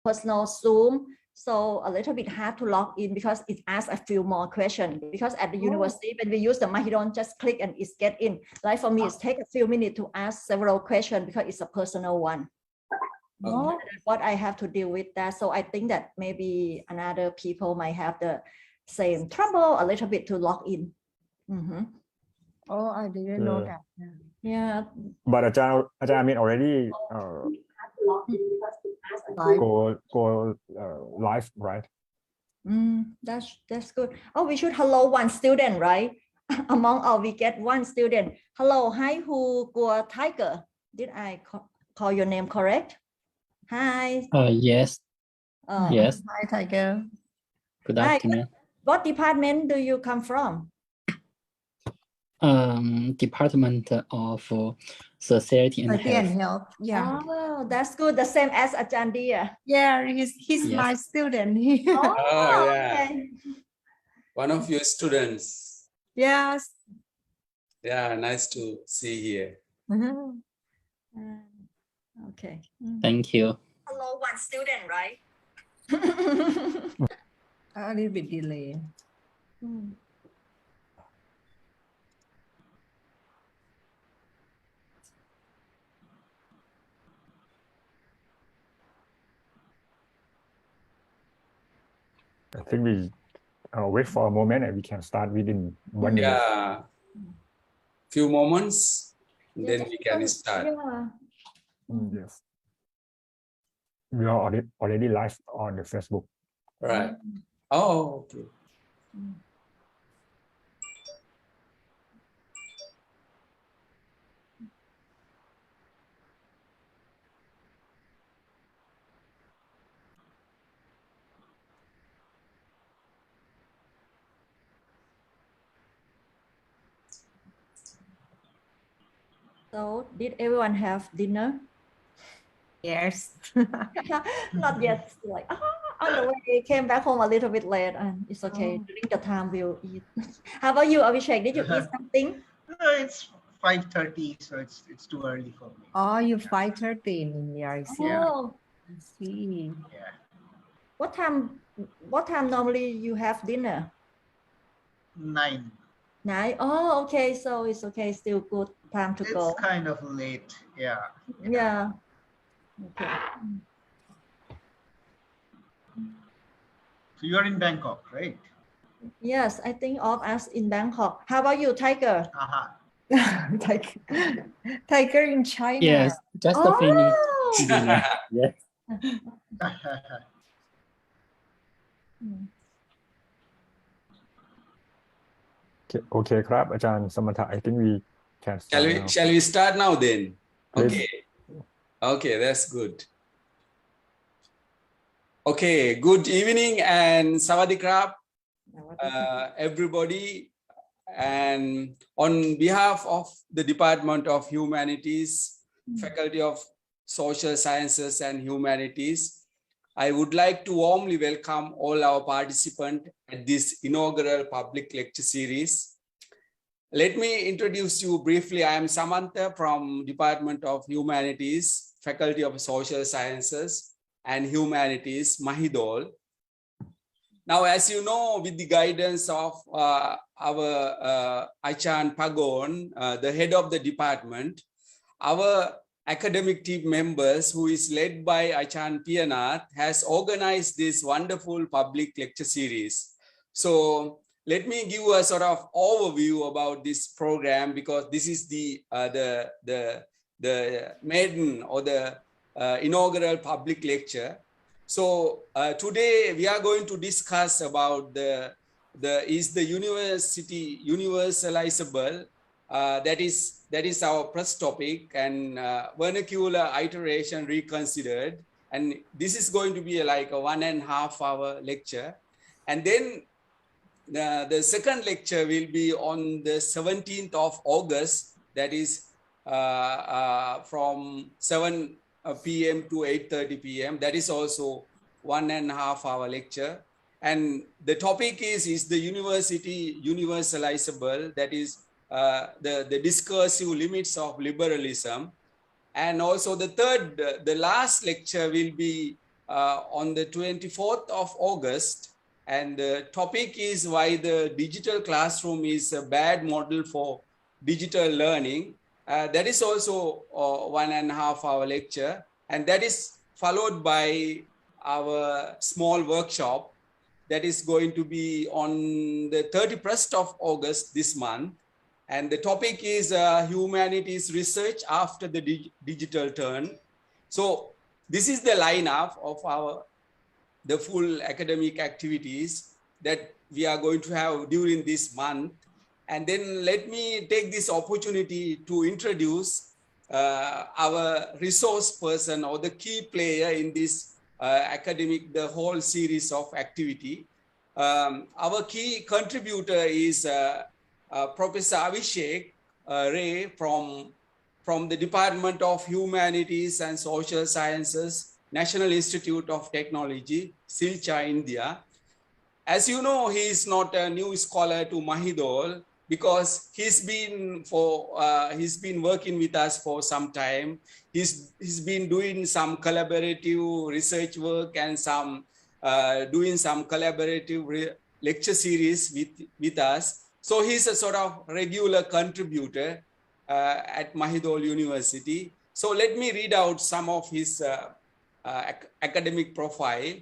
personal Zoom, so a little bit hard to log in because it asks a few more questions. Because at the university, when we use the mic, you don't just click and it's get in. Like for me, it takes a few minutes to ask several questions because it's a personal one. What I have to deal with that. So I think that maybe another people might have the same trouble a little bit to log in. Oh, I didn't know that. Yeah. But Ajahn Amin already go live, right? That's good. Oh, we should hello one student, right? Among all, we get one student. Hello, hi, who go Tiger? Did I call your name correct? Hi. Yes. Yes. Hi, Tiger. Good afternoon. What department do you come from? Department of Society and Health. Yeah. Oh, that's good. The same as Ajahn Dia. Yeah, he's my student. Oh, yeah. Okay. One of your students. Yes. Yeah, nice to see here. Okay. Thank you. Hello, one student, right? A little bit delay. I think we wait for a moment and we can start within 1 minute. Yeah. Few moments, then we can start. Yes. We are already live on the Facebook. Right. Oh, okay. So, did everyone have dinner? Yes. Not yet. Like, on the way, came back home a little bit late, and it's okay. During the time, we'll eat. How about you, Avishek? Did you eat something? No, it's 5:30, so it's too early for me. Oh, you 5:30 in the Oh, I see. Yeah. What time normally you have dinner? 9. 9. Oh, okay. So it's okay. Still good time to go. It's kind of late. Yeah. Yeah. Okay. So you're in Bangkok, right? Yes, I think of us in Bangkok. How about you, Tiger? Tiger in China. Yes, just a finish. Yes. Okay, Krab, Ajahn Samantha, I think we can start Shall we start now then? Please. Okay. Okay, that's good. Okay, good evening and Sawadee Krab, everybody. And on behalf of the Department of Humanities, Faculty of Social Sciences and Humanities, I would like to warmly welcome all our participants at this inaugural public lecture series. Let me introduce you briefly. I am Samantha from Department of Humanities, Faculty of Social Sciences and Humanities, Mahidol. Now, as you know, with the guidance of our Achan Pagon, the head of the department, our academic team members, who is led by Achan Pianath, has organized this wonderful public lecture series. So let me give a sort of overview about this program, because this is the maiden or the inaugural public lecture. So today we are going to discuss about the university universalizable. That is our first topic, and vernacular iteration reconsidered. And this is going to be like a 1.5 hour lecture. And then the second lecture will be on the 17th of August. That is from 7 p.m. to 8:30 p.m. That is also 1.5 hour lecture. And the topic is the university universalizable. That is the discursive limits of liberalism. And also the last lecture will be on the 24th of August, and the topic is why the digital classroom is a bad model for digital learning. That is also 1.5 hour lecture, and that is followed by our small workshop that is going to be on the 31st of August this month. And the topic is humanities research after the digital turn. So this is the lineup of the full academic activities that we are going to have during this month. And then let me take this opportunity to introduce our resource person or the key player in this the whole series of activity. Our key contributor is Professor Avishek Ray from the Department of Humanities and Social Sciences, National Institute of Technology, Silchar, India. As you know, he is not a new scholar to Mahidol because he's been working with us for some time. He's been doing some collaborative research work and doing some collaborative lecture series with us. So he's a sort of regular contributor at Mahidol University. So let me read out some of his academic profile.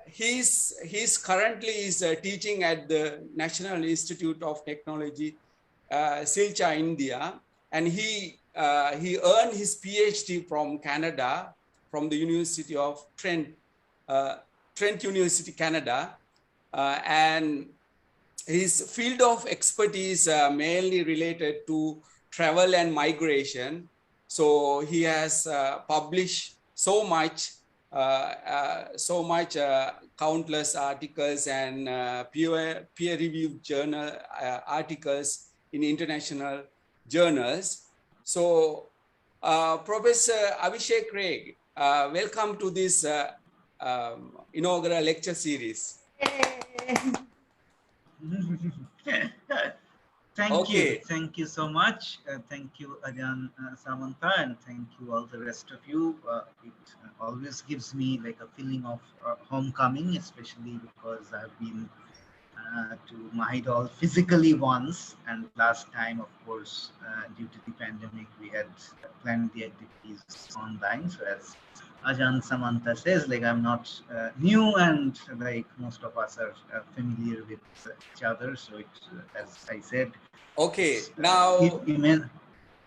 He's currently teaching at the National Institute of Technology, Silchar, India, and he earned his PhD from Canada, from the University of Trent University, Canada, and his field of expertise mainly related to travel and migration. So he has published so much countless articles and peer-reviewed journal articles in international journals. So Professor Avishek Ray, welcome to this inaugural lecture series. Thank you so much. Thank you, Ajahn Samantha, and thank you all the rest of you. It always gives me like a feeling of homecoming, especially because I've been to Mahidol physically once, and last time, of course, due to the pandemic, we had planned the activities online. So as Ajahn Samantha says, like I'm not new, and like most of us are familiar with each other. So it's, as I said. Okay, now,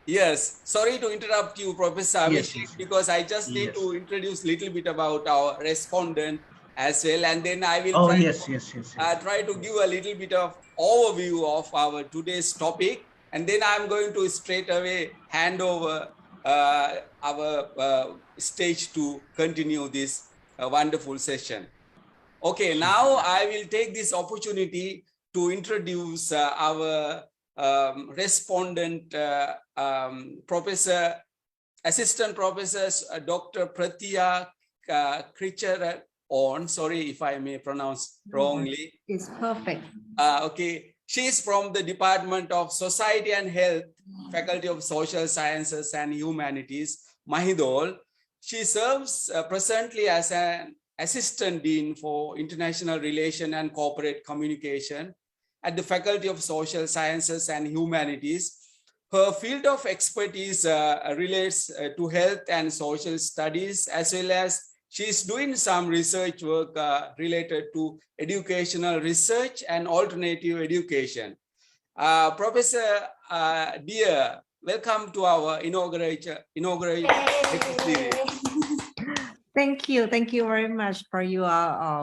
yes, sorry to interrupt you, Professor Avishek, because I just need to introduce a little bit about our respondent as well, and then I will try to give a little bit of overview of our today's topic, and then I'm going to straight away hand over our stage to continue this wonderful session. Okay, now I will take this opportunity to introduce our respondent, Assistant Professor Dr. Patreeya Kitcharoen. Sorry if I may pronounce wrongly. It's perfect. Okay, she is from the Department of Society and Health, Faculty of Social Sciences and Humanities, Mahidol. She serves presently as an Assistant Dean for International Relations and Corporate Communication at the Faculty of Social Sciences and Humanities. Her field of expertise relates to health and social studies, as well as she's doing some research work related to educational research and alternative education. Professor Dear, welcome to our inaugural lecture series. Thank you very much for your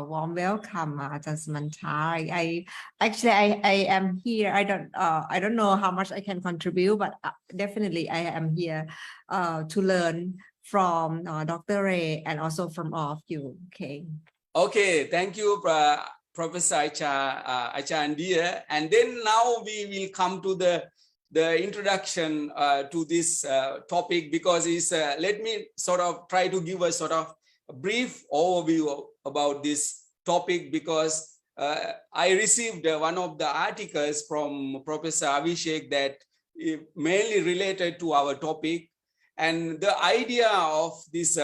warm welcome, Samantha. I am here. I don't know how much I can contribute, but definitely I am here to learn from Dr. Ray and also from all of you. Okay, thank you, Professor Acha and Dear. And then now we will come to the introduction to this topic, because let me sort of try to give a sort of a brief overview about this topic, because I received one of the articles from Professor Avishek that mainly related to our topic. And the idea of this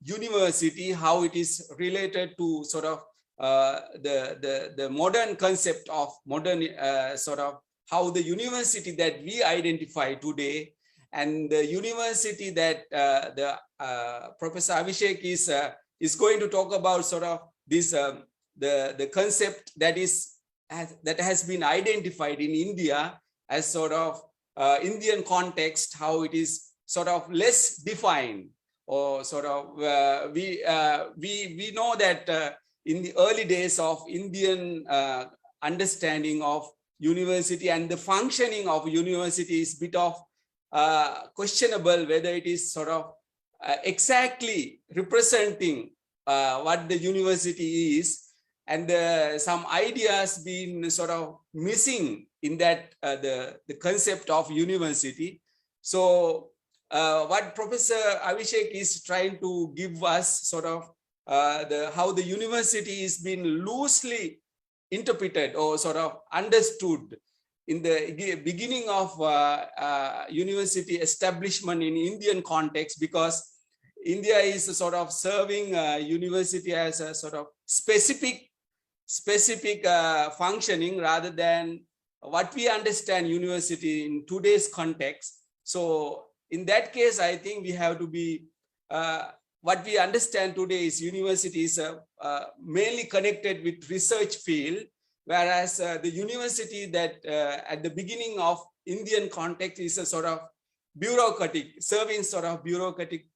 university, how it is related to sort of the modern concept of modern sort of how the university that we identify today and the university that Professor Avishek is going to talk about, sort of this the concept that has been identified in India as sort of Indian context, how it is sort of less defined, or sort of we know that in the early days of Indian understanding of university and the functioning of university is a bit of questionable whether it is sort of exactly representing what the university is, and some ideas being sort of missing in that the concept of university. So what Professor Avishek is trying to give us sort of how the university is being loosely interpreted or sort of understood in the beginning of university establishment in Indian context, because India is sort of serving university as a sort of specific functioning rather than what we understand university in today's context. So in that case, I think we have to be, what we understand today is university is mainly connected with research field, whereas the university that at the beginning of Indian context is a sort of bureaucratic, serving sort of bureaucratic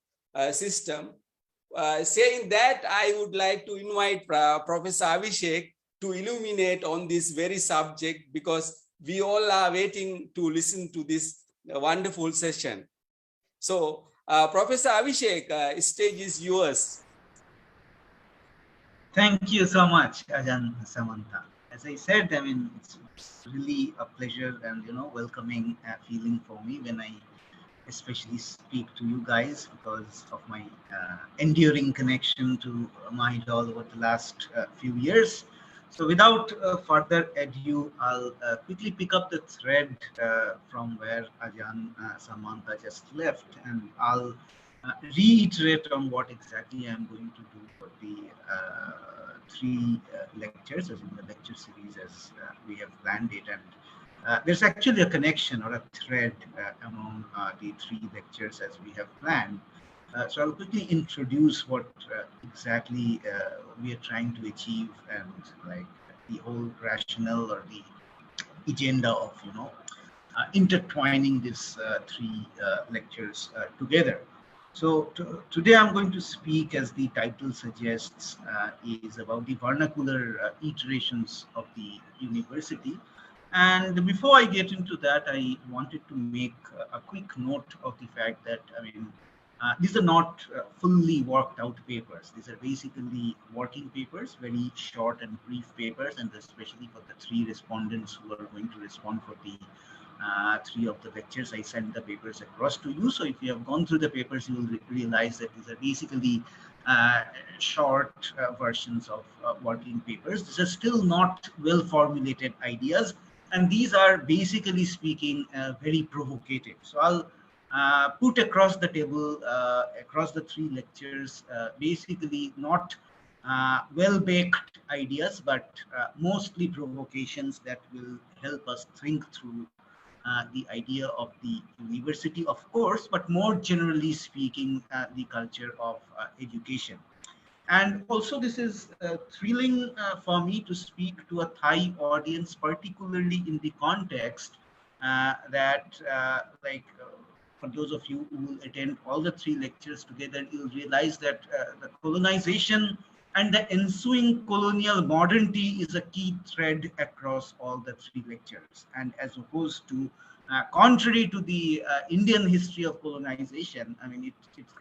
system. Saying that, I would like to invite Professor Avishek to illuminate on this very subject, because we all are waiting to listen to this wonderful session. So, Professor Avishek, stage is yours. Thank you so much, Ajahn Samantha. As I said, I mean, it's really a pleasure and, you know, welcoming feeling for me when I especially speak to you guys, because of my enduring connection to my idol over the last few years. So without further ado, I'll quickly pick up the thread from where Ajahn Samantha just left, and I'll reiterate on what exactly I'm going to do for the three lectures, as in the lecture series as we have planned it. And there's actually a connection or a thread among the three lectures as we have planned. So I'll quickly introduce what exactly we are trying to achieve, and like the whole rationale or the agenda of, you know, intertwining these three lectures together. So today I'm going to speak, as the title suggests, is about the vernacular iterations of the university. And before I get into that, I wanted to make a quick note of the fact that, I mean, these are not fully worked out papers. These are basically working papers, very short and brief papers, and especially for the three respondents who are going to respond for the three of the lectures, I sent the papers across to you. So if you have gone through the papers, you will realize that these are basically short versions of working papers. These are still not well formulated ideas, and these are, basically speaking, very provocative. So I'll put across the table, across the three lectures, basically not well-baked ideas, but mostly provocations that will help us think through the idea of the university, of course, but more generally speaking, the culture of education. And also, this is thrilling for me to speak to a Thai audience, particularly in the context that, for those of you who will attend all the three lectures together, you'll realize that the colonization and the ensuing colonial modernity is a key thread across all the three lectures. And as opposed to, contrary to the Indian history of colonization, I mean,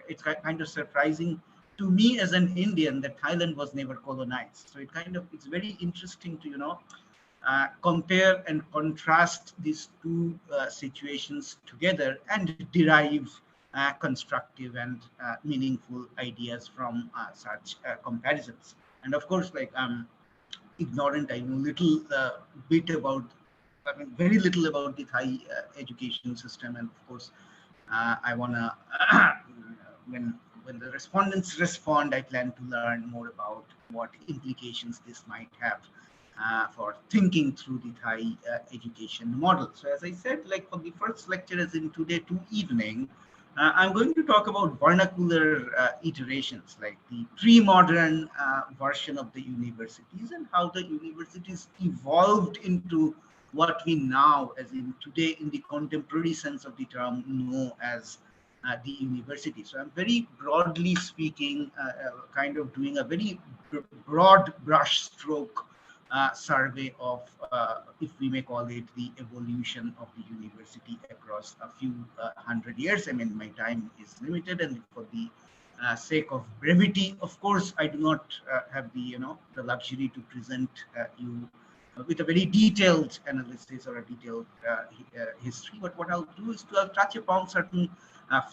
it's kind of surprising to me as an Indian that Thailand was never colonized. So it's very interesting to, you know, compare and contrast these two situations together and derive constructive and meaningful ideas from such comparisons. And of course, like, I'm ignorant, I know little bit about, I mean, very little about the Thai education system, and of course, I want to, when the respondents respond, I plan to learn more about what implications this might have for thinking through the Thai education model. So as I said, like for the first lecture as in today to evening, I'm going to talk about vernacular iterations, like the pre-modern version of the universities and how the universities evolved into what we now, as in today in the contemporary sense of the term, know as the university. So I'm very broadly speaking, kind of doing a very broad brush stroke survey of, if we may call it, the evolution of the university across a few hundred years. I mean, my time is limited, and for the sake of brevity, of course, I do not have the the luxury to present you with a very detailed analysis or a detailed history. But what I'll do is to touch upon certain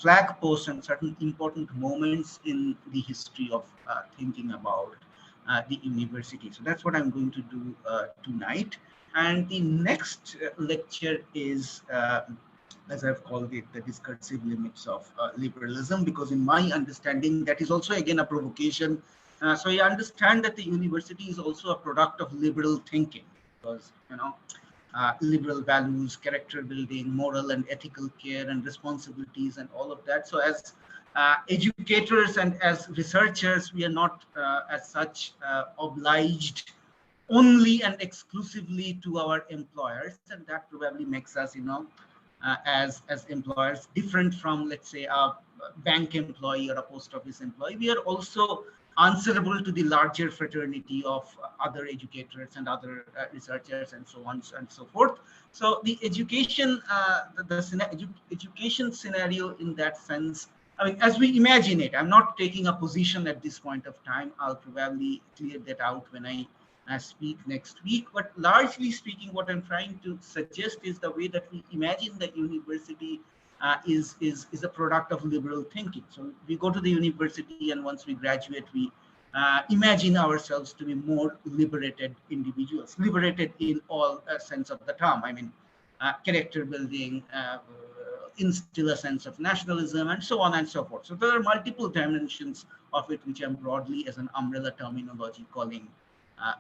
flag posts and certain important moments in the history of thinking about the university. So that's what I'm going to do tonight. And the next lecture is, as I've called it, the discursive limits of liberalism, because in my understanding, that is also again a provocation. So I understand that the university is also a product of liberal thinking, because liberal values, character building, moral and ethical care and responsibilities and all of that. So as educators and as researchers, we are not as such obliged only and exclusively to our employers, and that probably makes us, as employers, different from, let's say, a bank employee or a post office employee. We are also answerable to the larger fraternity of other educators and other researchers and so on and so forth. So the education, education scenario in that sense, I mean, as we imagine it, I'm not taking a position at this point of time. I'll probably clear that out when I speak next week. But largely speaking, what I'm trying to suggest is the way that we imagine the university is a product of liberal thinking. So we go to the university, and once we graduate, we imagine ourselves to be more liberated individuals, liberated in all sense of the term. I mean, character building, instill a sense of nationalism, and so on and so forth. So there are multiple dimensions of it, which I'm broadly, as an umbrella terminology, calling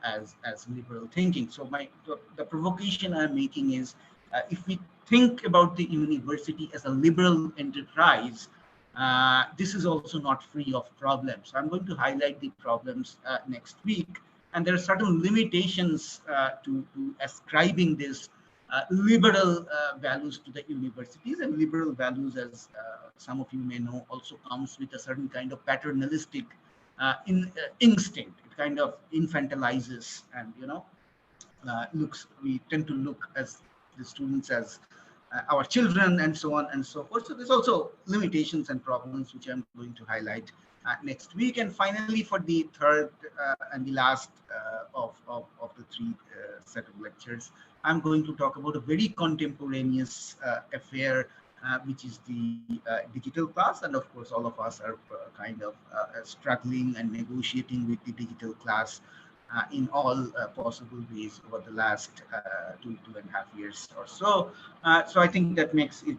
as liberal thinking. So the provocation I'm making is, if we think about the university as a liberal enterprise, this is also not free of problems. So I'm going to highlight the problems next week. And there are certain limitations to ascribing this liberal values to the universities. And liberal values, as some of you may know, also comes with a certain kind of paternalistic instinct. It kind of infantilizes, and we tend to look as the students as our children, and so on and so forth. So there's also limitations and problems which I'm going to highlight next week. And finally, for the third and the last of the three set of lectures, I'm going to talk about a very contemporaneous affair, which is the digital class. And of course, all of us are kind of struggling and negotiating with the digital class in all possible ways over the last 2.5 years or so. So I think that makes it,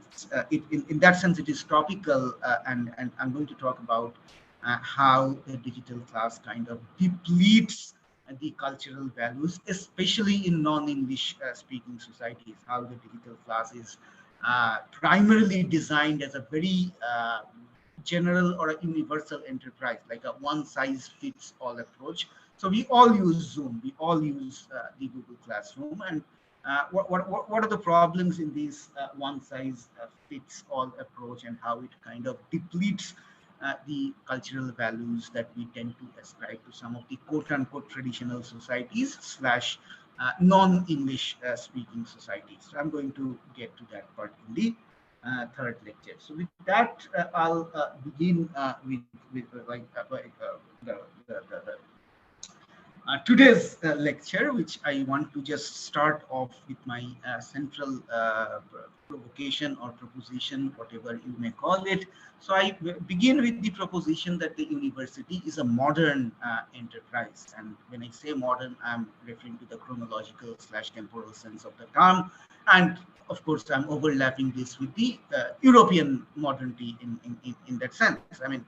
in that sense, it is topical, and I'm going to talk about how the digital class kind of depletes the cultural values, especially in non-English speaking societies, how the digital class is primarily designed as a very general or a universal enterprise, like a one-size-fits-all approach. So we all use Zoom, we all use the Google Classroom, and what are the problems in this one-size-fits-all approach, and how it kind of depletes the cultural values that we tend to ascribe to some of the quote-unquote traditional societies / non-English speaking societies. So I'm going to get to that part in the third lecture. So with that, I'll begin with today's lecture, which I want to just start off with my central provocation or proposition, whatever you may call it. So I begin with the proposition that the university is a modern enterprise. And when I say modern, I'm referring to the chronological / temporal sense of the term. And of course, I'm overlapping this with the European modernity in that sense. I mean,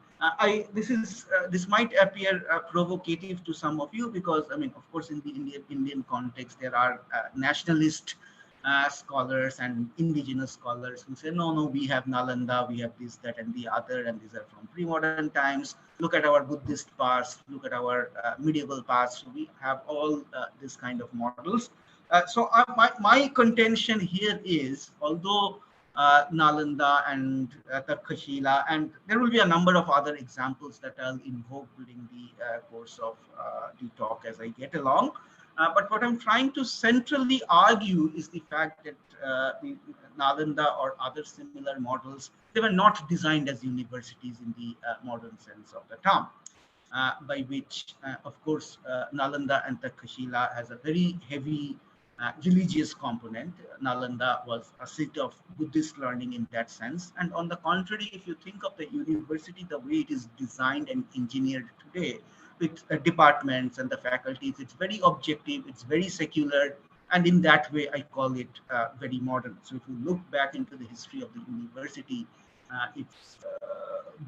this might appear provocative to some of you because, I mean, of course, in the Indian context, there are nationalist scholars and indigenous scholars who say, no, we have Nalanda, we have this, that, and the other, and these are from pre-modern times. Look at our Buddhist past, look at our medieval past. So we have all this kind of models. So my contention here is, although Nalanda and Takshashila, and there will be a number of other examples that I'll invoke during the course of the talk as I get along. But what I'm trying to centrally argue is the fact that the Nalanda or other similar models, they were not designed as universities in the modern sense of the term, by which, of course, Nalanda and Takshashila has a very heavy religious component. Nalanda was a seat of Buddhist learning in that sense. And on the contrary, if you think of the university, the way it is designed and engineered today, with departments and the faculties, it's very objective, it's very secular, and in that way, I call it very modern. So if you look back into the history of the university, it's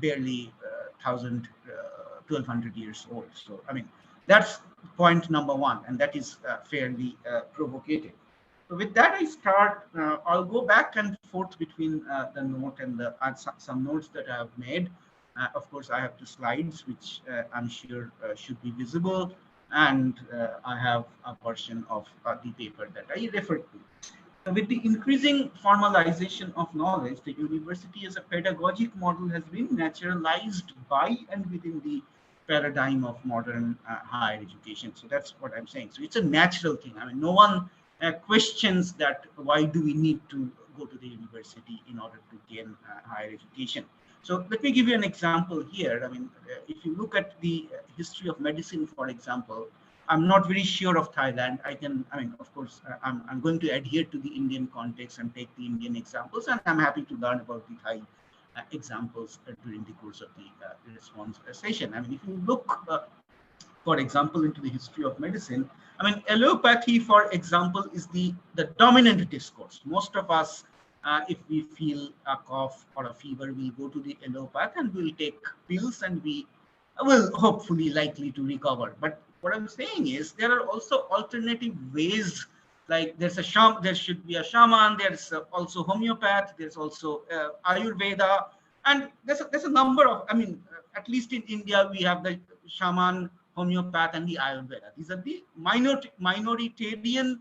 barely 1,200 years old. So, I mean, that's point number one, and that is fairly provocative. So with that, I start. I'll go back and forth between the note and the some notes that I have made. Of course, I have the slides, which I'm sure should be visible, and I have a version of the paper that I referred to. With the increasing formalization of knowledge, the university as a pedagogic model has been naturalized by and within the paradigm of modern higher education. So that's what I'm saying. So it's a natural thing. I mean, no one questions that why do we need to go to the university in order to gain higher education. So let me give you an example here. I mean, if you look at the history of medicine, for example, I'm not very sure of Thailand. I mean, of course, I'm going to adhere to the Indian context and take the Indian examples, and I'm happy to learn about the Thai examples during the course of the response session. I mean, if you look, for example, into the history of medicine, I mean, allopathy, for example, is the dominant discourse. Most of us, if we feel a cough or a fever, we'll go to the allopath and we'll take pills, and we will hopefully likely to recover. But what I'm saying is there are also alternative ways. Like there should be a shaman. There's also homeopath. There's also Ayurveda, and there's a number of. I mean, at least in India, we have the shaman, homeopath, and the Ayurveda. These are the minoritarian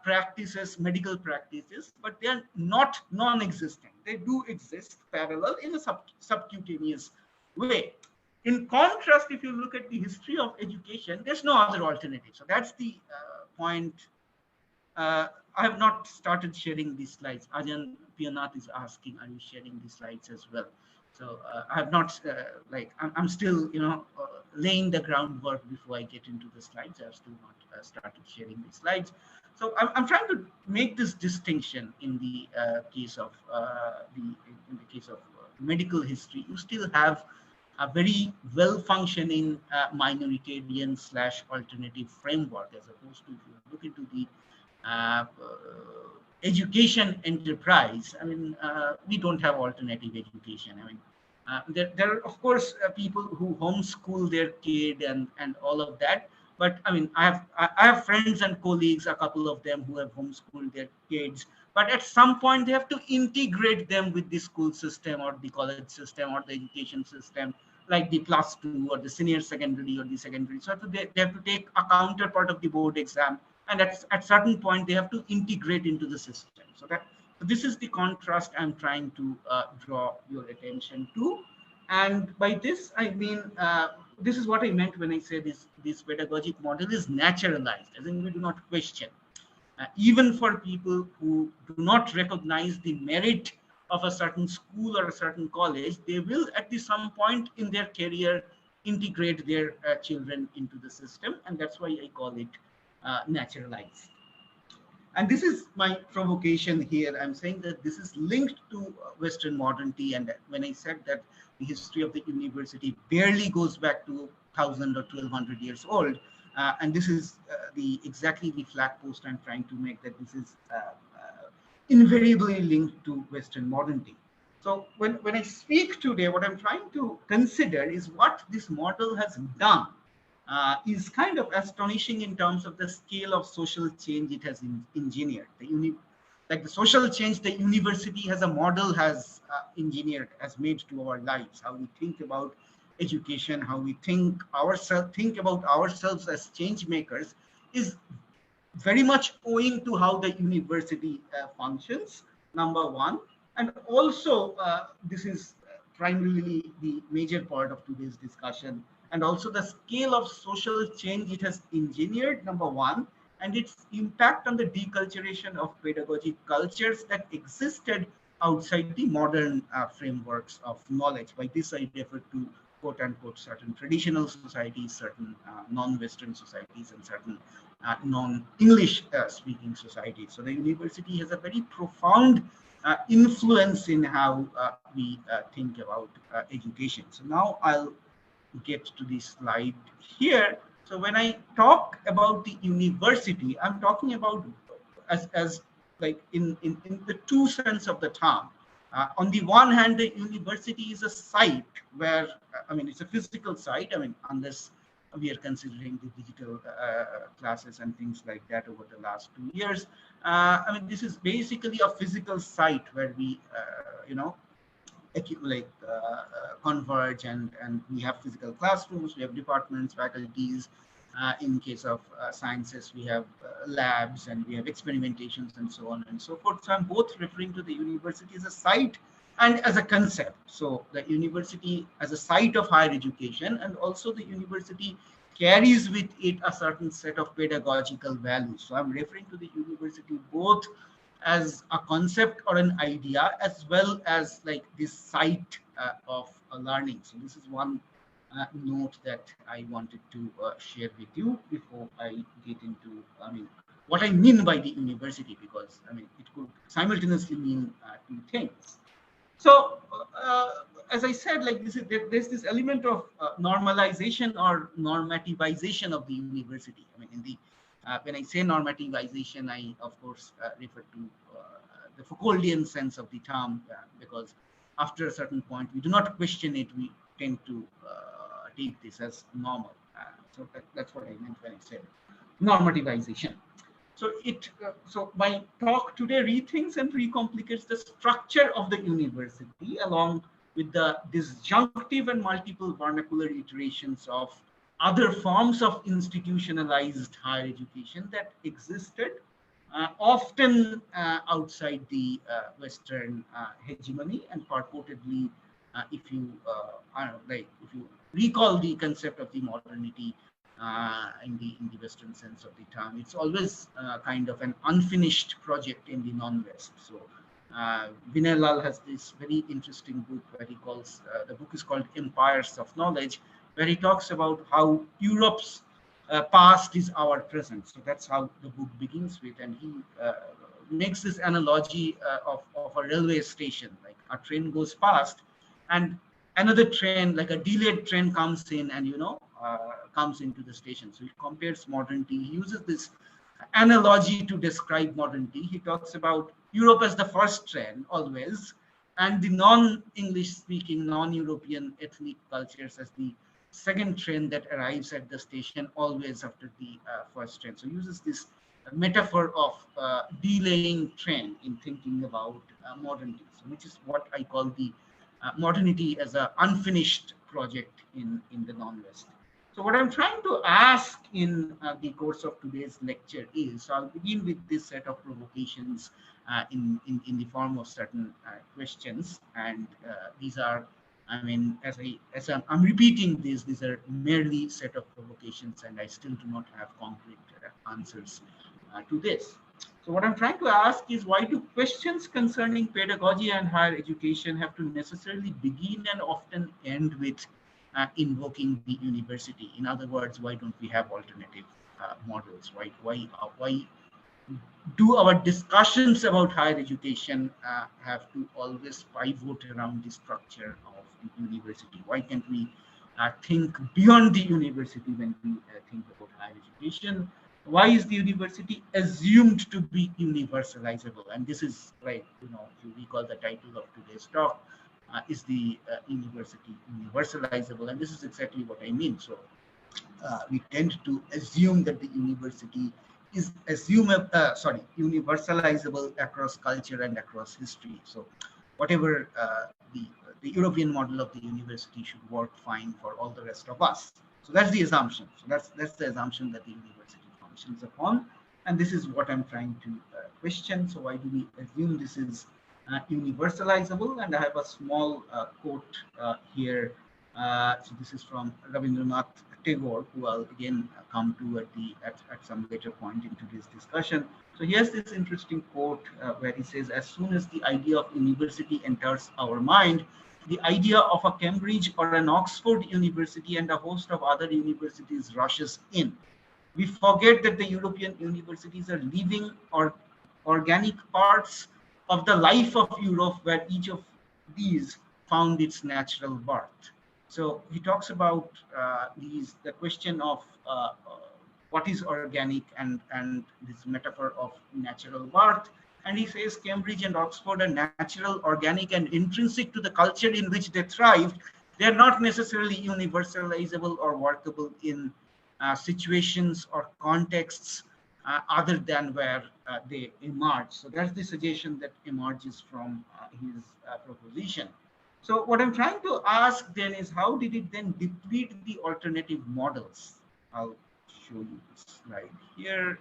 practices, medical practices, but they are not non-existent. They do exist parallel in a subcutaneous way. In contrast, if you look at the history of education, there's no other alternative. So that's the point. I have not started sharing these slides. Ajan Pianath is asking, are you sharing these slides as well? So I have not, I'm still, laying the groundwork before I get into the slides. I have still not started sharing these slides. So I'm trying to make this distinction in the case of medical history. You still have a very well-functioning minoritarian / alternative framework, as opposed to if you look into the education enterprise. I mean, we don't have alternative education. I mean, there are, of course, people who homeschool their kid and all of that. But I mean, I have friends and colleagues, a couple of them who have homeschooled their kids. But at some point, they have to integrate them with the school system or the college system or the education system, like the +2 or the senior secondary or the secondary. So they have to take a counterpart of the board exam. And at certain point, they have to integrate into the system. So this is the contrast I'm trying to draw your attention to. And by this, I mean, this is what I meant when I say this pedagogic model is naturalized, as in we do not question. Even for people who do not recognize the merit of a certain school or a certain college, they will at some point in their career integrate their children into the system. And that's why I call it naturalized. And this is my provocation here. I'm saying that this is linked to Western modernity. And when I said that the history of the university barely goes back to 1,000 or 1,200 years old, and this is exactly the flag post I'm trying to make, that this is invariably linked to Western modernity. So when I speak today, what I'm trying to consider is what this model has done is kind of astonishing in terms of the scale of social change it has engineered. Like the social change the university as a model has engineered, has made to our lives, how we think about education, how we think about ourselves as change makers, is very much owing to how the university functions, number one. And also, this is primarily the major part of today's discussion, and also the scale of social change it has engineered, number one, and its impact on the deculturation of pedagogy cultures that existed outside the modern frameworks of knowledge. By this, I refer to quote unquote certain traditional societies, certain non-Western societies, and certain non-English speaking societies. So the university has a very profound influence in how we think about education. So now I'll get to this slide here. So when I talk about the university, I'm talking about as like in the true sense of the term. On the one hand, the university is a site where, I mean, it's a physical site. I mean, unless we are considering the digital classes and things like that over the last 2 years. I mean, this is basically a physical site where we, converge, and we have physical classrooms, we have departments, faculties. In case of sciences, we have labs, and we have experimentations, and so on and so forth. So I'm both referring to the university as a site and as a concept. So the university as a site of higher education, and also the university carries with it a certain set of pedagogical values. So I'm referring to the university both as a concept or an idea, as well as like this site of learning. So this is one note that I wanted to share with you before I get into, I mean, what I mean by the university, because I mean, it could simultaneously mean two things. So as I said, like there's this element of normalization or normativization of the university. I mean, in the when I say normativization, I of course refer to the Foucauldian sense of the term, because after a certain point, we do not question it. We tend to take this as normal. So that's what I meant when I said normativization. So so my talk today rethinks and recomplicates the structure of the university, along with the disjunctive and multiple vernacular iterations of other forms of institutionalized higher education that existed, often outside the Western hegemony, and purportedly, if you recall the concept of the modernity in the Western sense of the term, it's always kind of an unfinished project in the non-West. So Vinay Lal has this very interesting book where he calls, the book is called Empires of Knowledge, where he talks about how Europe's past is our present. So that's how the book begins with, and he makes this analogy of a railway station. Like a train goes past, and another train, like a delayed train, comes in and comes into the station. So he compares modernity. He uses this analogy to describe modernity. He talks about Europe as the first train always, and the non-English speaking, non-European ethnic cultures as the second train that arrives at the station always after the first train. So he uses this metaphor of delaying train in thinking about modernity, so which is what I call the modernity as an unfinished project in the non-West. So what I'm trying to ask in the course of today's lecture is, so I'll begin with this set of provocations in the form of certain questions, and these are, I mean, as I'm repeating these are merely set of provocations, and I still do not have concrete answers to this. So what I'm trying to ask is, why do questions concerning pedagogy and higher education have to necessarily begin and often end with invoking the university? In other words, why don't we have alternative models? Why do our discussions about higher education have to always pivot around the structure of the university? Why can't we think beyond the university when we think about higher education? Why is the university assumed to be universalizable? And this is like, you know, if you recall the title of today's talk, is the university universalizable? And this is exactly what I mean. So we tend to assume that the university is universalizable across culture and across history. So whatever the European model of the university should work fine for all the rest of us. So that's the assumption. So that's the assumption that the university functions upon. And this is what I'm trying to question. So why do we assume this is universalizable? And I have a small quote here. So this is from Rabindranath Tagore, who I'll again come to at some later point into this discussion. So here's this interesting quote where he says, as soon as the idea of university enters our mind, the idea of a Cambridge or an Oxford university and a host of other universities rushes in. We forget that the European universities are living or organic parts of the life of Europe, where each of these found its natural birth. So he talks about the question of what is organic and this metaphor of natural birth. And he says Cambridge and Oxford are natural, organic, and intrinsic to the culture in which they thrived. They are not necessarily universalizable or workable in situations or contexts other than where they emerge. So that's the suggestion that emerges from his proposition. So what I'm trying to ask then is, how did it then deplete the alternative models? I'll show you this slide here.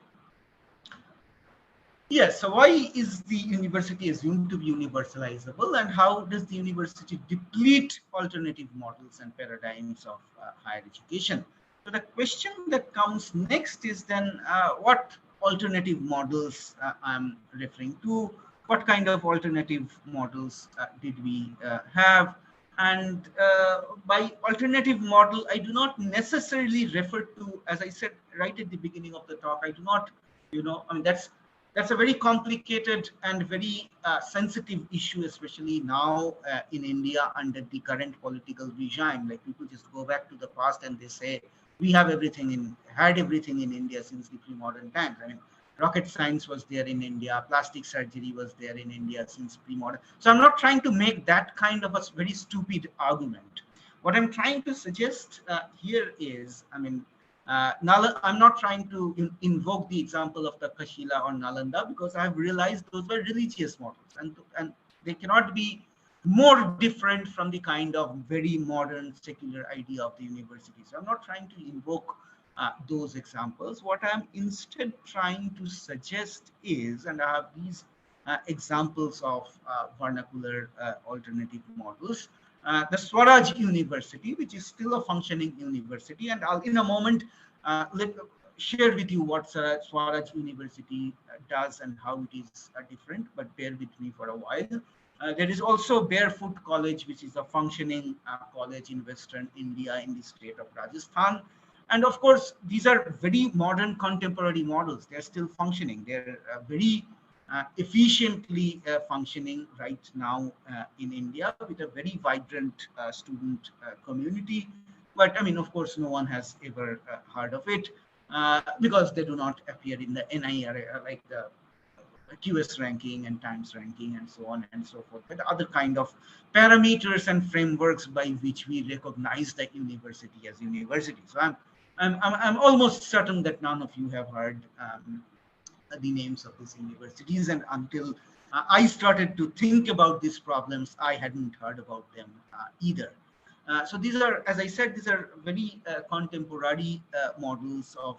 Yes, so why is the university assumed to be universalizable, and how does the university deplete alternative models and paradigms of higher education? So the question that comes next is then what alternative models I'm referring to. What kind of alternative models did we have? And by alternative model, I do not necessarily refer to, as I said right at the beginning of the talk, I do not, I mean, that's a very complicated and very sensitive issue, especially now in India under the current political regime. Like, people just go back to the past and they say, we have had everything in India since the pre-modern times. I mean, rocket science was there in India, plastic surgery was there in India since pre-modern. So I'm not trying to make that kind of a very stupid argument. What I'm trying to suggest here is, I mean, I'm not trying to invoke the example of the Kashila or Nalanda, because I've realized those were religious models, and they cannot be more different from the kind of very modern secular idea of the university. So I'm not trying to invoke those examples. What I'm instead trying to suggest is, and I have these examples of vernacular alternative models, the Swaraj University, which is still a functioning university, and I'll in a moment share with you what Swaraj University does and how it is different, but bear with me for a while. There is also Barefoot College, which is a functioning college in Western India in the state of Rajasthan. And of course, these are very modern contemporary models. They're still functioning. They're very efficiently functioning right now in India with a very vibrant student community. But I mean, of course, no one has ever heard of it because they do not appear in the NIRA, like the QS ranking and Times ranking and so on and so forth, but other kind of parameters and frameworks by which we recognize the university as university. So I'm almost certain that none of you have heard the names of these universities, and until I started to think about these problems, I hadn't heard about them either. So these are, as I said, these are very contemporary models of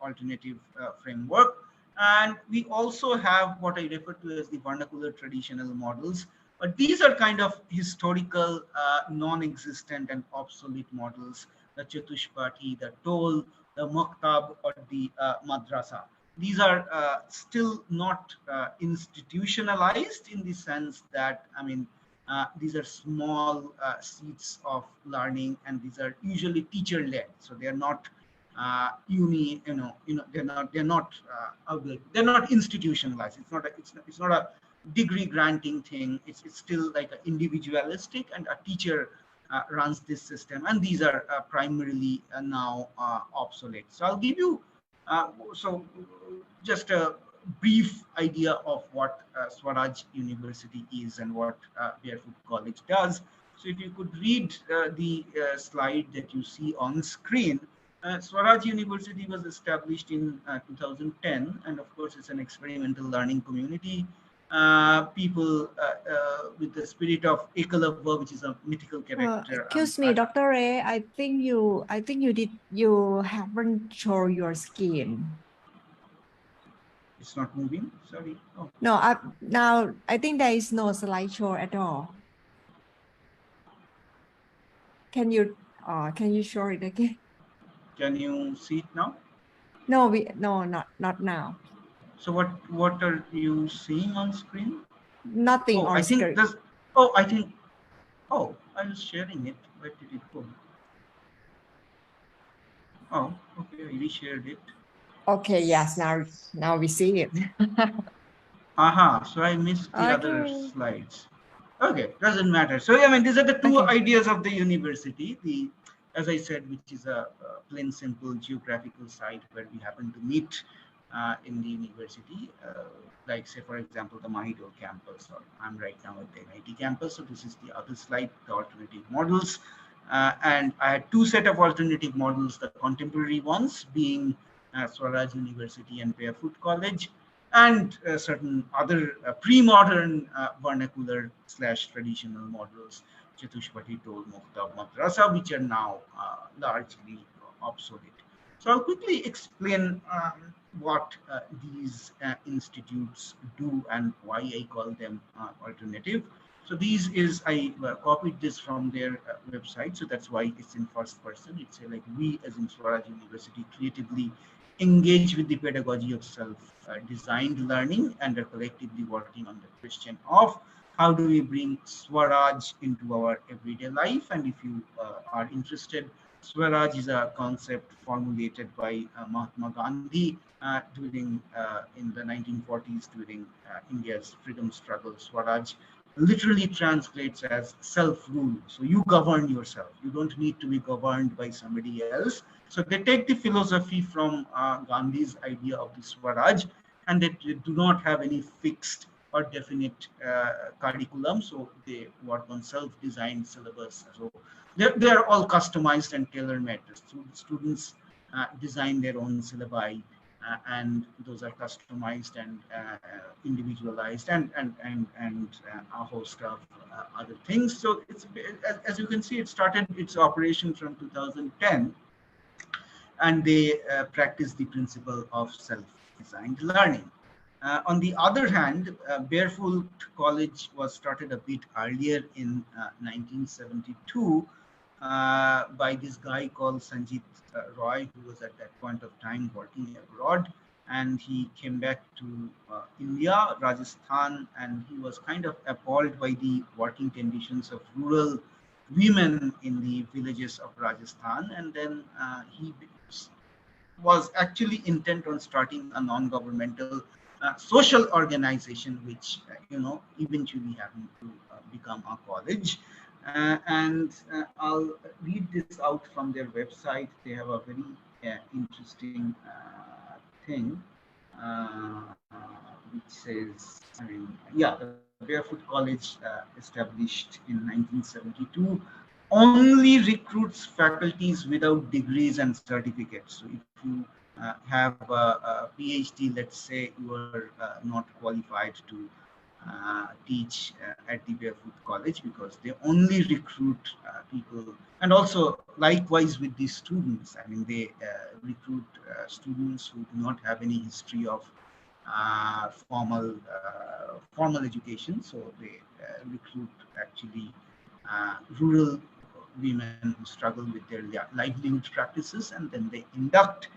alternative framework. And we also have what I refer to as the vernacular traditional models. But these are kind of historical, non-existent and obsolete models, the Chatushpati, the Toll, the Maktab, or the Madrasa. These are still not institutionalized in the sense that, I mean, these are small seats of learning, and these are usually teacher-led. So they are not they're not institutionalized. It's not a degree granting thing. It's still like individualistic, and a teacher runs this system, and these are primarily now obsolete. So I'll give you just a brief idea of what Swaraj University is and what Barefoot College does. So if you could read the slide that you see on screen, Swaraj University was established in 2010, and of course it's an experimental learning community. People with the spirit of Ekalavya, which is a mythical character. Excuse me, Dr. Ray. I think you haven't shown your screen. It's not moving. Sorry. Oh. No, now I think there is no slideshow at all. Can you show it again? Can you see it now? No, not now. So what are you seeing on screen? Nothing on screen. Oh, I was sharing it. Where did it go? Oh, okay, I reshared it. Okay, yes, now we see it. So I missed the other slides. Okay, doesn't matter. So I mean, these are the two ideas of the university. As I said, which is a plain simple geographical site where we happen to meet in the university. Like say, for example, the Mahidol campus, or I'm right now at the NIT campus. So this is the other slide, the alternative models. And I had two set of alternative models, the contemporary ones being Swaraj University and Barefoot College, and certain other pre-modern vernacular / traditional models, Chatushpati Tol, Muhtab, Madrasa, which are now largely obsolete. So I'll quickly explain what these institutes do and why I call them alternative. So I copied this from their website, so that's why it's in first person. It's like we as in Swaraj University creatively engage with the pedagogy of self-designed learning and are collectively working on the question of how do we bring Swaraj into our everyday life. And if you are interested, Swaraj is a concept formulated by Mahatma Gandhi in the 1940s during India's freedom struggle. Swaraj literally translates as self-rule. So you govern yourself. You don't need to be governed by somebody else. So they take the philosophy from Gandhi's idea of the Swaraj, and they do not have any fixed or definite curriculum. So they work on self-designed syllabus. So they're all customized and tailor-made. Students design their own syllabi, and those are customized and individualized, and a host of other things. So it's, as you can see, it started its operation from 2010, and they practice the principle of self-designed learning. On the other hand, Barefoot College was started a bit earlier in 1972 by this guy called Sanjit Roy, who was at that point of time working abroad, and he came back to India, Rajasthan, and he was kind of appalled by the working conditions of rural women in the villages of Rajasthan, and then he was actually intent on starting a non-governmental social organization, which eventually happened to become a college. And I'll read this out from their website. They have a very interesting thing, which says, the Barefoot College, established in 1972, only recruits faculties without degrees and certificates. So if you have a PhD, let's say you are not qualified to teach at the Barefoot College, because they only recruit people. And also likewise with the students, I mean, they recruit students who do not have any history of formal education. So they recruit actually rural women who struggle with their livelihood practices, and then they induct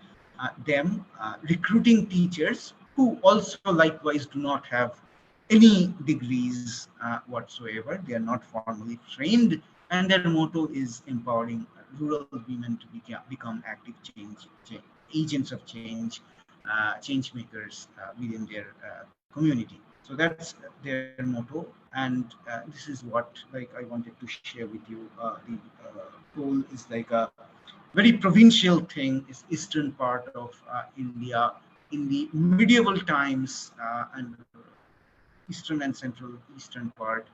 them, recruiting teachers who also likewise do not have any degrees whatsoever. They are not formally trained, and their motto is empowering rural women to become active change agents of change, change makers within their community. So that's their motto, and this is what like I wanted to share with you. The goal is like a very provincial thing, is eastern part of India in the medieval times, and eastern and central eastern part.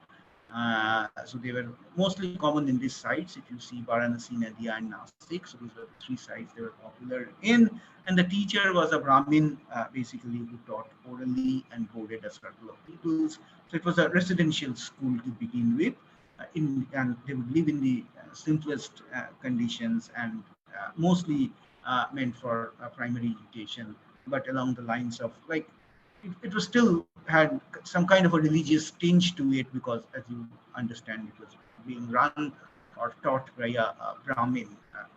So they were mostly common in these sites. If you see Varanasi, Nadia, and Nasik, so these were the three sites they were popular in. And the teacher was a Brahmin, basically, who taught orally and boarded a circle of pupils. So it was a residential school to begin with, and they would live in the simplest conditions, and mostly meant for primary education, but along the lines of like it was still had some kind of a religious tinge to it, because as you understand, it was being run or taught by a Brahmin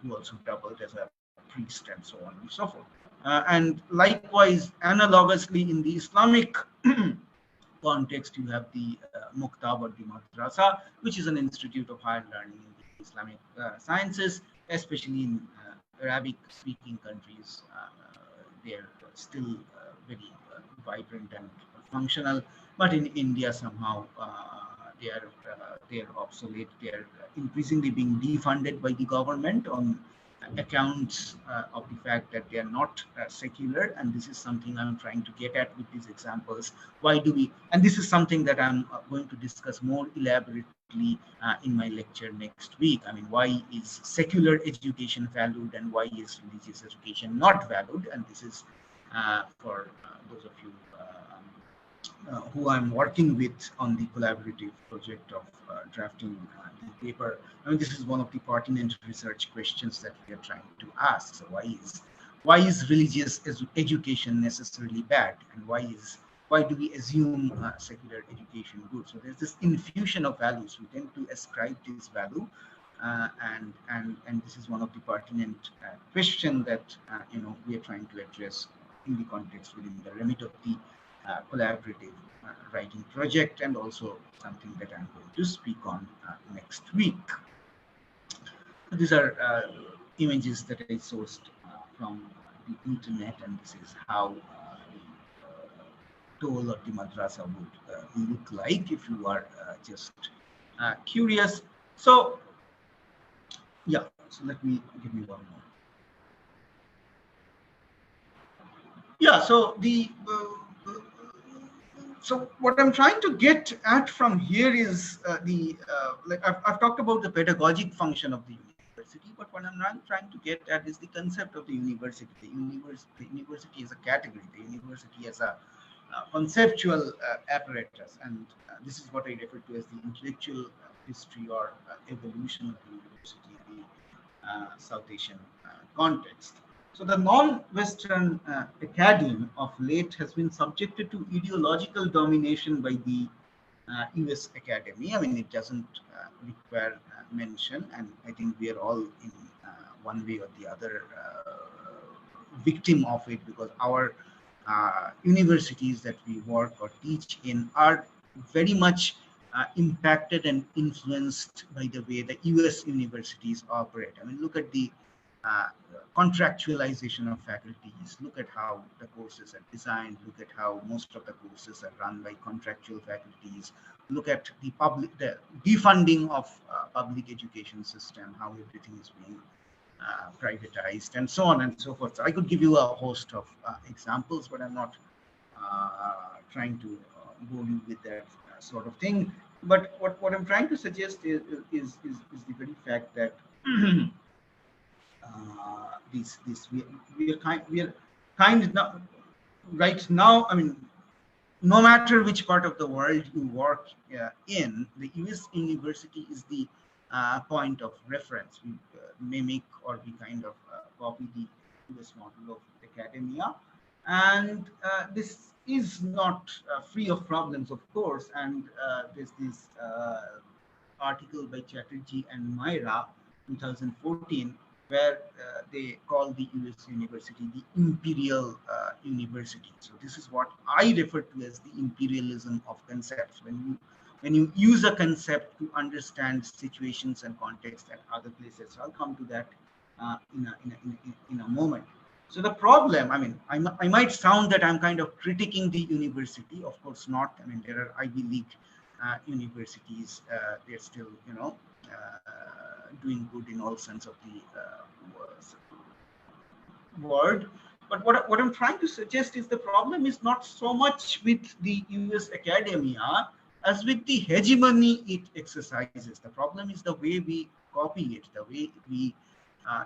who also doubled as a priest and so on and so forth. And likewise, analogously in the Islamic context, you have the Muktab or the Madrasa, which is an institute of higher learning in the Islamic sciences, especially in Arabic-speaking countries. They're still very vibrant and functional, but in India somehow they are obsolete. They are increasingly being defunded by the government on accounts of the fact that they are not secular, and this is something I'm trying to get at with these examples. Why do we, and this is something that I'm going to discuss more elaborately in my lecture next week. I mean, why is secular education valued and why is religious education not valued? And this is for those of you who I'm working with on the collaborative project of drafting the paper. I mean, this is one of the pertinent research questions that we are trying to ask. So why is religious education necessarily bad, and why do we assume secular education good? So there's this infusion of values. We tend to ascribe this value, and this is one of the pertinent question that we are trying to address in the context within the remit of the collaborative writing project, and also something that I'm going to speak on next week. So these are images that I sourced from the internet, and this is how the toll or the madrasa would look like if you are just curious. So yeah, so let me give you one more. Yeah, so so what I'm trying to get at from here is like I've talked about the pedagogic function of the university, but what I'm not trying to get at is the concept of the university. The university as a category, the university as a conceptual apparatus, and this is what I refer to as the intellectual history or evolution of the university in the South Asian context. So the non-Western academe of late has been subjected to ideological domination by the US academy. I mean, it doesn't require mention, and I think we are all in one way or the other victim of it, because our universities that we work or teach in are very much impacted and influenced by the way the US universities operate. I mean, look at the contractualization of faculties. Look at how the courses are designed. Look at how most of the courses are run by contractual faculties. Look at the defunding of public education system, how everything is being privatized, and so on and so forth. So I could give you a host of examples, but I'm not trying to bore you with that sort of thing. But what I'm trying to suggest is the very fact that we are kind now, right now. I mean, no matter which part of the world you work in, the US university is the point of reference. We mimic or we kind of copy the US model of academia, and this is not free of problems, of course. And there's this article by Chatterjee and Myra, 2014, where they call the US university the imperial university. So this is what I refer to as the imperialism of concepts. when you use a concept to understand situations and contexts at other places. So I'll come to that in a moment. So the problem, I mean, I might sound that I'm kind of critiquing the university. Of course not. I mean, there are Ivy League universities. They're still, doing good in all sense of the word. But what I'm trying to suggest is the problem is not so much with the US academia as with the hegemony it exercises. The problem is the way we copy it, the way we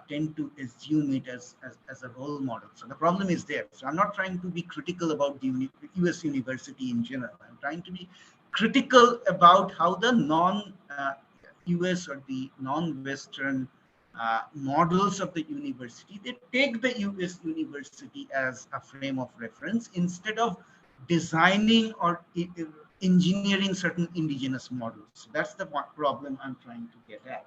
tend to assume it as a role model. So the problem is there. So I'm not trying to be critical about the US university in general. I'm trying to be critical about how the non-US or the non-Western models of the university, they take the US university as a frame of reference instead of designing or engineering certain indigenous models. So that's the problem I'm trying to get at.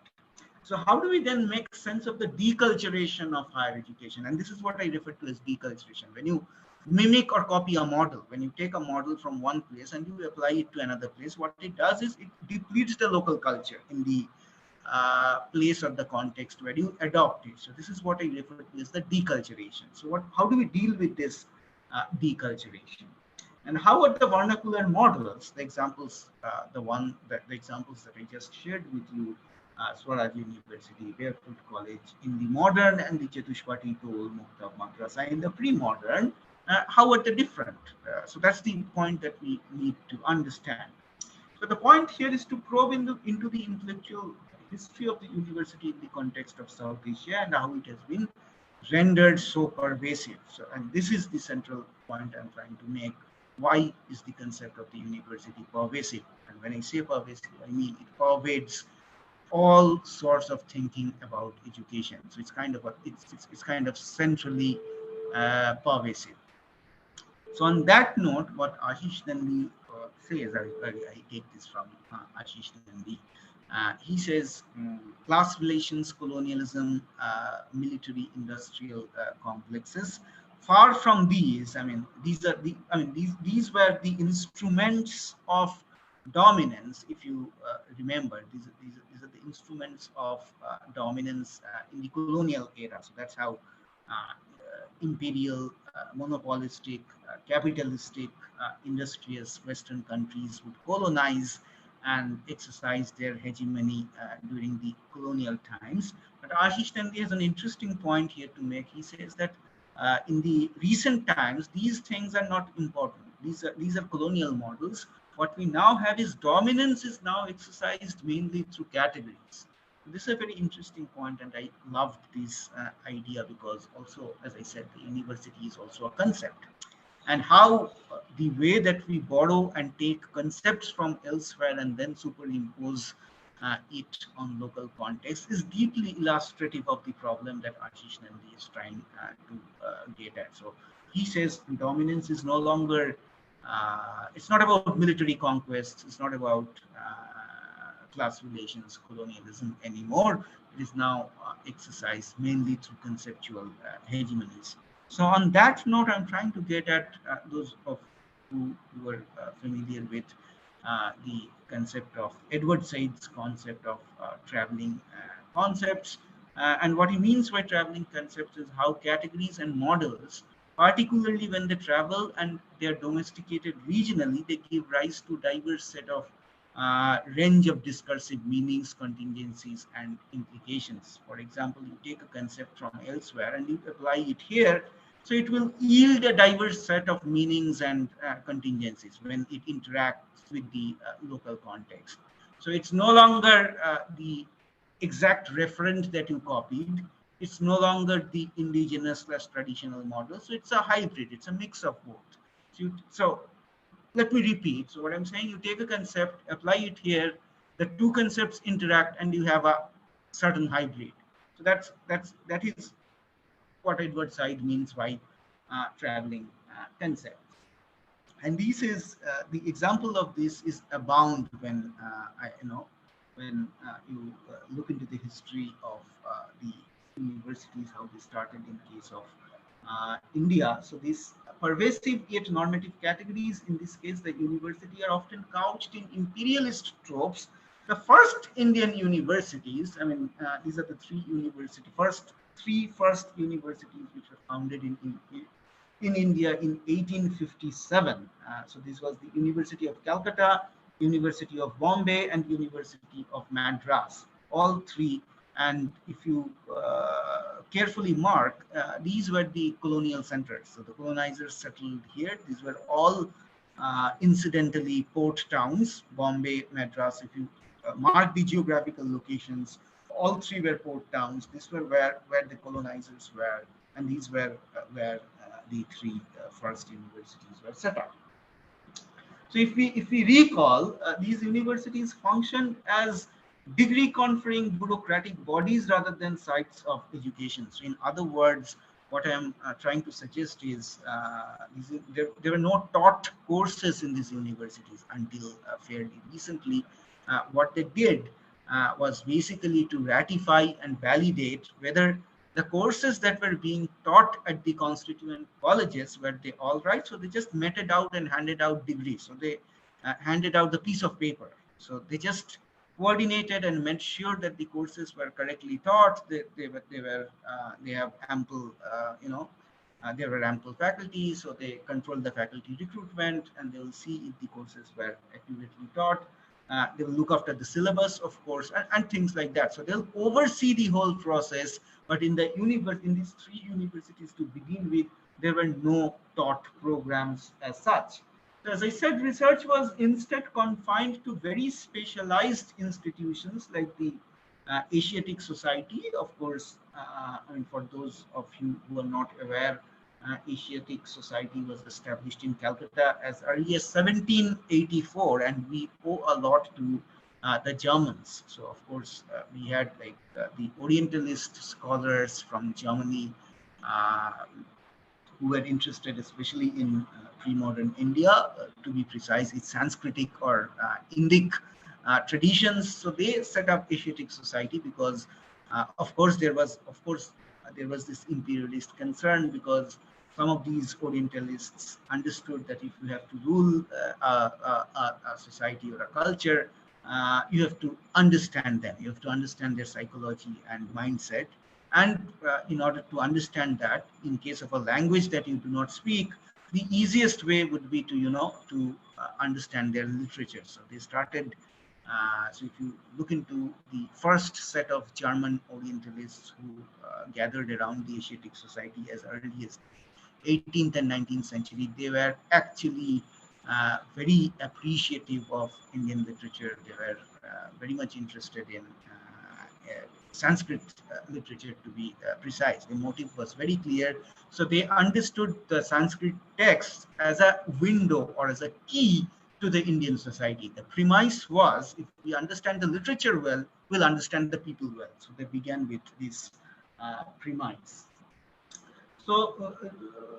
So how do we then make sense of the deculturation of higher education? And this is what I refer to as deculturation. When you mimic or copy a model, when you take a model from one place and you apply it to another place, what it does is it depletes the local culture in the place or the context where you adopt it. So this is what I refer to as the deculturation. So how do we deal with this deculturation? And how are the vernacular models, the examples, the examples that I just shared with you, Swaraj University, Barefoot College in the modern and the Chatushpati Toll Mukta Madrasa in the pre-modern, how are they different? So that's the point that we need to understand. So the point here is to probe into the intellectual history of the university in the context of South Asia and how it has been rendered so pervasive. So, and this is the central point I'm trying to make. Why is the concept of the university pervasive? And when I say pervasive, I mean it pervades all sorts of thinking about education. So it's kind of it's kind of centrally pervasive. So on that note, what Ashish Nandi says, I take this from Ashish Nandi. He says class relations, colonialism, military industrial complexes. Far from these, I mean, these were the instruments of dominance. If you remember, these are the instruments of dominance in the colonial era. So that's how imperial, monopolistic, capitalistic, industrious Western countries would colonize and exercise their hegemony during the colonial times. But Ashish Nandi has an interesting point here to make. He says that in the recent times, these things are not important. These are colonial models. What we now have is dominance is now exercised mainly through categories. This is a very interesting point, and I loved this idea because also, as I said, the university is also a concept. And how the way that we borrow and take concepts from elsewhere and then superimpose it on local context is deeply illustrative of the problem that Ashish Nandi is trying to get at. So he says dominance is no longer, it's not about military conquests, it's not about class relations, colonialism anymore. It is now exercised mainly through conceptual hegemonies. So on that note, I'm trying to get at those of who were familiar with the concept of Edward Said's concept of traveling concepts. And what he means by traveling concepts is how categories and models, particularly when they travel and they are domesticated regionally, they give rise to diverse set of range of discursive meanings, contingencies, and implications. For example, you take a concept from elsewhere and you apply it here, so it will yield a diverse set of meanings and contingencies when it interacts with the local context. So it's no longer the exact referent that you copied. It's no longer the indigenous / traditional model. So it's a hybrid. It's a mix of both. So let me repeat. So what I'm saying, you take a concept, apply it here, the two concepts interact, and you have a certain hybrid. So that is what Edward Said means by traveling concepts. And this is the example of this is abound when you look into the history of the universities, how they started in case of India. So this pervasive yet normative categories. In this case, the university are often couched in imperialist tropes. The first Indian universities, I mean, these are the three first universities which were founded in India in 1857. So this was the University of Calcutta, University of Bombay, and University of Madras, all three. And if you carefully mark, these were the colonial centers. So the colonizers settled here. These were all incidentally port towns, Bombay, Madras. If you mark the geographical locations, all three were port towns. These were where the colonizers were, and these were where the three first universities were set up. So if we recall, these universities functioned as degree conferring bureaucratic bodies rather than sites of education. So in other words, what I am trying to suggest is there were no taught courses in these universities until fairly recently. What they did was basically to ratify and validate whether the courses that were being taught at the constituent colleges, were they all right? So they just meted out and handed out degrees. So they handed out the piece of paper. So they just coordinated and made sure that the courses were correctly taught. They have ample, there were ample faculty, so they controlled the faculty recruitment, and they will see if the courses were accurately taught. They will look after the syllabus, of course, and things like that. So they'll oversee the whole process. But in these three universities to begin with, there were no taught programs as such. So as I said, research was instead confined to very specialized institutions like the Asiatic Society. Of course, I mean, for those of you who are not aware, Asiatic Society was established in Calcutta as early as 1784, and we owe a lot to the Germans. So of course, we had like the Orientalist scholars from Germany who were interested especially in pre-modern India, to be precise, its Sanskritic or Indic traditions. So they set up Asiatic Society because, of course, there was this imperialist concern, because some of these Orientalists understood that if you have to rule a society or a culture, you have to understand them. You have to understand their psychology and mindset. And in order to understand that, in case of a language that you do not speak, the easiest way would be to understand their literature. So they started. So if you look into the first set of German Orientalists who gathered around the Asiatic Society as early as 18th and 19th century, they were actually very appreciative of Indian literature. They were very much interested in Sanskrit literature, to be precise. The motive was very clear. So they understood the Sanskrit text as a window or as a key to the Indian society. The premise was, if we understand the literature well, we'll understand the people well. So they began with this premise. So,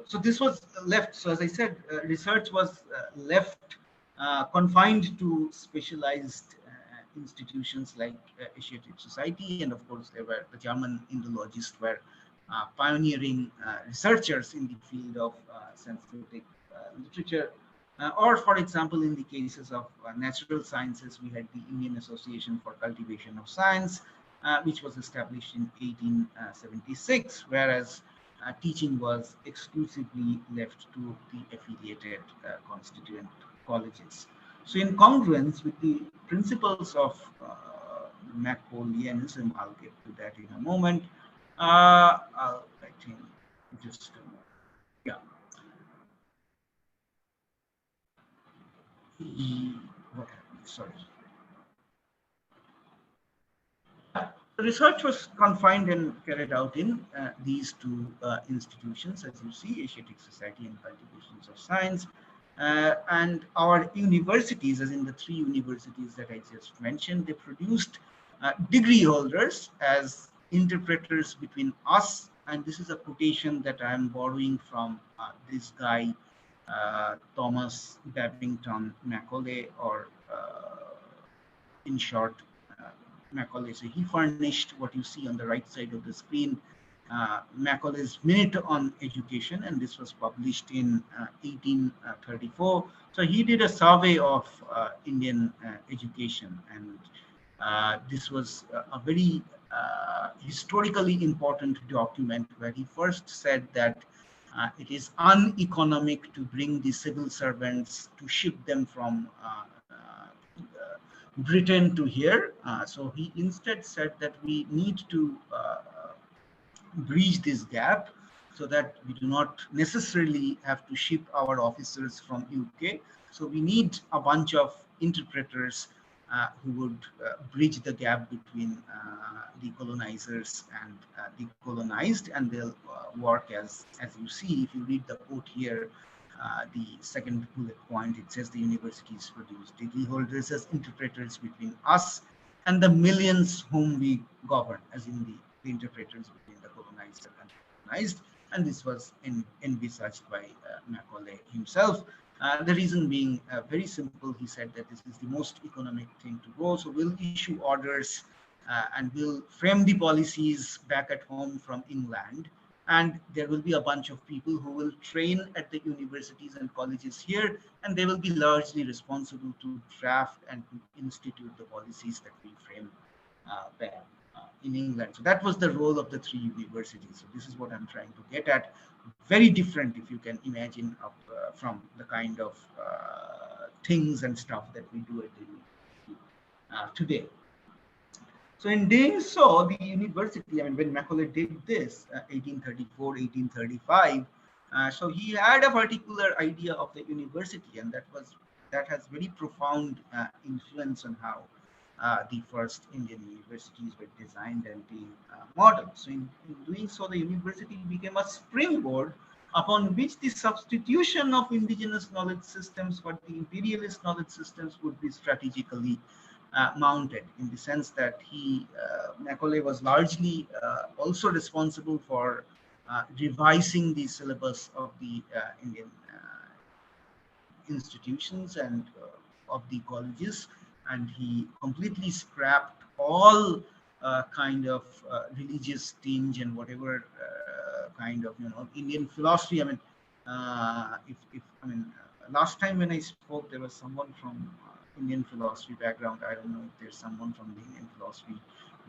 so this was left. So as I said, research was left confined to specialized institutions like Asiatic Society, and of course there were the German Indologists were pioneering researchers in the field of Sanskritic literature. Or for example, in the cases of natural sciences, we had the Indian Association for Cultivation of Science, which was established in 1876, whereas teaching was exclusively left to the affiliated constituent colleges. So in congruence with the principles of Macaulayism, I'll get to that in a moment. I think just yeah. What happened? Sorry. The research was confined and carried out in these two institutions, as you see, Asiatic Society and Cultivations of Science. And our universities, as in the three universities that I just mentioned, they produced degree holders as interpreters between us, and this is a quotation that I am borrowing from this guy, Thomas Babington Macaulay, or in short, Macaulay. So he furnished what you see on the right side of the screen, Macaulay's Minute on Education, and this was published in 1834. So he did a survey of Indian education, and this was a very historically important document where he first said that it is uneconomic to bring the civil servants to ship them from Britain to here. So he instead said that we need to bridge this gap so that we do not necessarily have to ship our officers from UK. So we need a bunch of interpreters who would bridge the gap between the colonizers and the colonized, and they'll work as you see. If you read the quote here, the second bullet point, it says the universities produce degree holders as interpreters between us and the millions whom we govern, as in the interpreters between the colonized and colonized. And this was envisaged by Macaulay himself. The reason being very simple. He said that this is the most economic thing to go. So we'll issue orders and we'll frame the policies back at home from England. And there will be a bunch of people who will train at the universities and colleges here, and they will be largely responsible to draft and to institute the policies that we frame back in England. So that was the role of the three universities. So this is what I'm trying to get at. Very different, if you can imagine, from the kind of things and stuff that we do at the university today. So in doing so, the university, I mean, when Macaulay did this, 1834, 1835, so he had a particular idea of the university, and that has very profound influence on how the first Indian universities were designed and being modeled. So in doing so, the university became a springboard upon which the substitution of indigenous knowledge systems for the imperialist knowledge systems would be strategically mounted, in the sense that Macaulay was largely also responsible for revising the syllabus of the Indian institutions and of the colleges, and he completely scrapped all kind of religious tinge and whatever kind of Indian philosophy. I mean, last time when I spoke, there was someone from Indian philosophy background. I don't know if there's someone from the Indian philosophy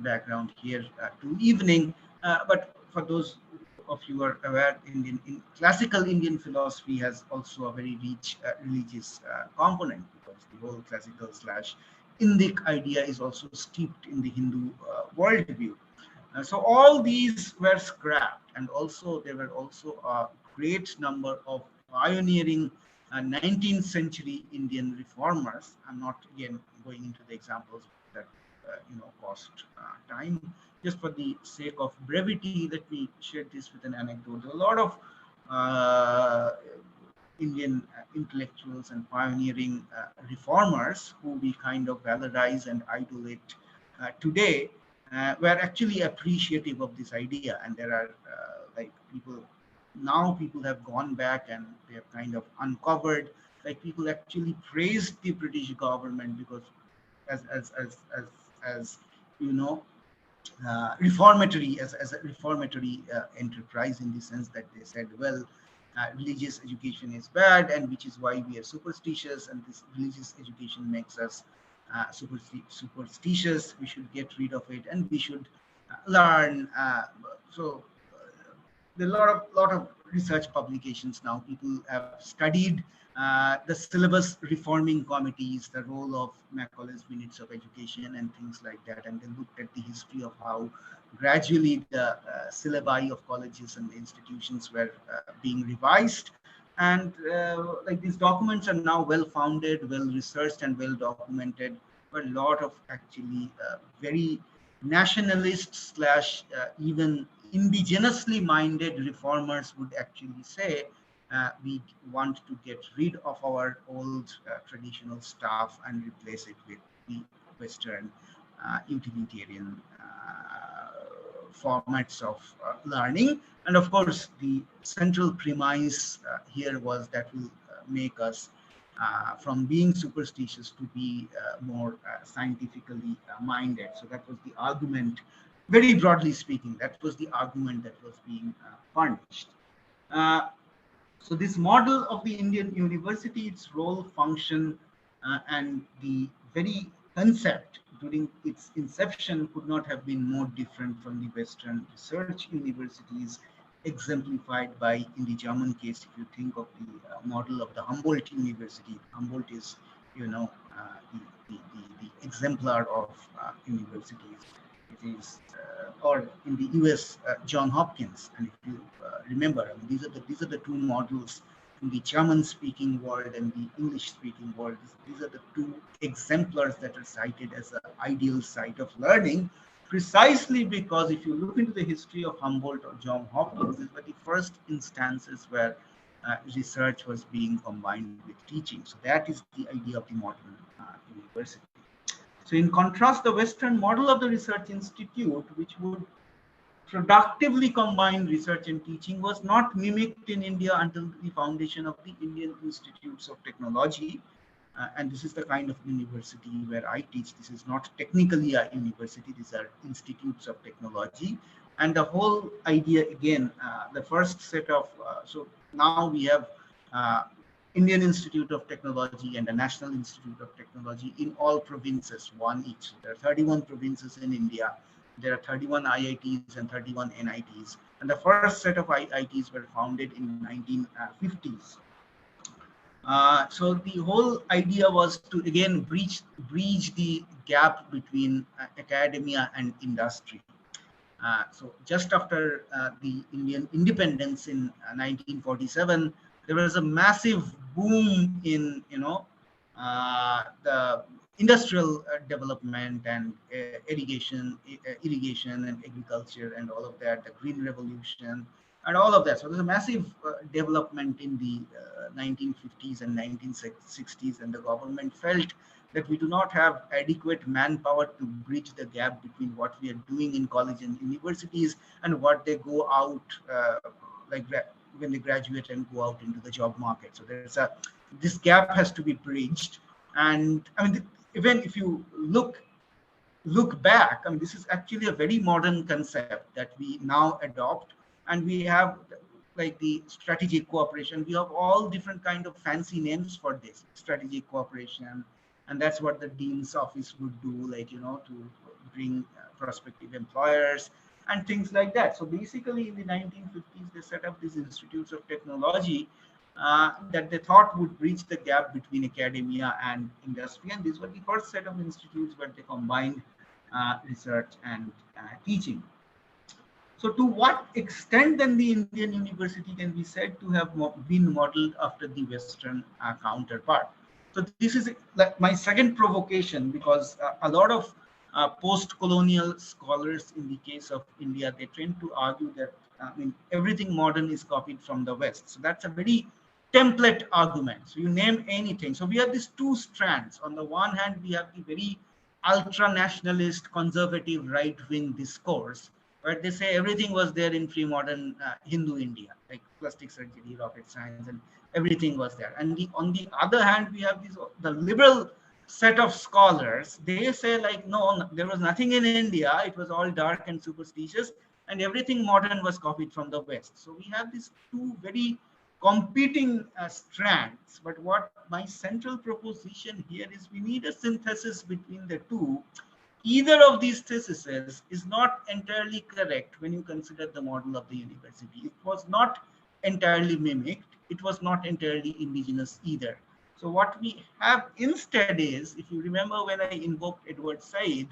background here to evening, but for those of you who are aware, classical Indian philosophy has also a very rich religious component, because the whole classical / Indic idea is also steeped in the Hindu worldview. So all these were scrapped, and also there were also a great number of pioneering 19th century Indian reformers. I'm not again going into the examples that cost time. Just for the sake of brevity, let me share this with an anecdote. A lot of Indian intellectuals and pioneering reformers who we kind of valorize and idolate today were actually appreciative of this idea, and there are people have gone back and they have kind of uncovered, people actually praised the British government because as reformatory, as a reformatory enterprise, in the sense that they said, well, religious education is bad, and which is why we are superstitious, and this religious education makes us superstitious. We should get rid of it, and we should learn. There are a lot of research publications now. People have studied the syllabus reforming committees, the role of Macaulay's Minutes of Education and things like that, and they looked at the history of how gradually the syllabi of colleges and institutions were being revised. And these documents are now well founded, well researched, and well documented. But a lot of actually very nationalist / even indigenously minded reformers would actually say, we want to get rid of our old traditional stuff and replace it with the Western utilitarian formats of learning. And of course, the central premise here was that will make us from being superstitious to be more scientifically minded. So that was the argument very broadly speaking, that was the argument that was being furnished. So this model of the Indian university, its role, function, and the very concept during its inception could not have been more different from the Western research universities exemplified by, in the German case, if you think of the model of the Humboldt University. Humboldt is, you know, the exemplar of universities. It is, or in the US, John Hopkins. And if you remember, I mean, these are the two models in the German-speaking world and the English-speaking world. These are the two exemplars that are cited as an ideal site of learning, precisely because if you look into the history of Humboldt or John Hopkins, these were the first instances where research was being combined with teaching. So that is the idea of the modern university. So in contrast, the Western model of the research institute, which would productively combine research and teaching, was not mimicked in India until the foundation of the Indian Institutes of Technology. And this is the kind of university where I teach. This is not technically a university, these are institutes of technology. And the whole idea, again, the first set of, so now we have Indian Institute of Technology and the National Institute of Technology in all provinces, one each. There are 31 provinces in India. There are 31 IITs and 31 NITs. And the first set of IITs were founded in 1950s. So the whole idea was to, again, bridge the gap between academia and industry. So just after the Indian independence in 1947, there was a massive boom in, you know, the industrial development and irrigation and agriculture and all of that, the Green Revolution and all of that. So there's a massive development in the 1950s and 1960s, and the government felt that we do not have adequate manpower to bridge the gap between what we are doing in college and universities and what they go out, like when they graduate and go out into the job market. So there's this gap has to be bridged. And I mean, even if you look back, I mean, this is actually a very modern concept that we now adopt. And we have like the strategic cooperation. We have all different kind of fancy names for this strategic cooperation. And that's what the dean's office would do, like, you know, to bring prospective employers and things like that. So basically in the 1950s, they set up these institutes of technology that they thought would bridge the gap between academia and industry. And these were the first set of institutes where they combined research and teaching. So to what extent then the Indian university can be said to have been modeled after the Western counterpart? So this is like my second provocation, because a lot of post-colonial scholars in the case of India, they tend to argue that everything modern is copied from the West. So that's a very template argument. So you name anything. So we have these two strands. On the one hand, we have the very ultra-nationalist, conservative, right-wing discourse, where they say everything was there in pre-modern Hindu India, like plastic surgery, rocket science, and everything was there. And on the other hand, we have the liberal set of scholars. They say like, no, there was nothing in India. It was all dark and superstitious, and everything modern was copied from the West. So we have these two very competing strands. But what my central proposition here is, we need a synthesis between the two. Either of these theses is not entirely correct when you consider the model of the university. It was not entirely mimicked. It was not entirely indigenous either. So what we have instead is, if you remember when I invoked Edward Said,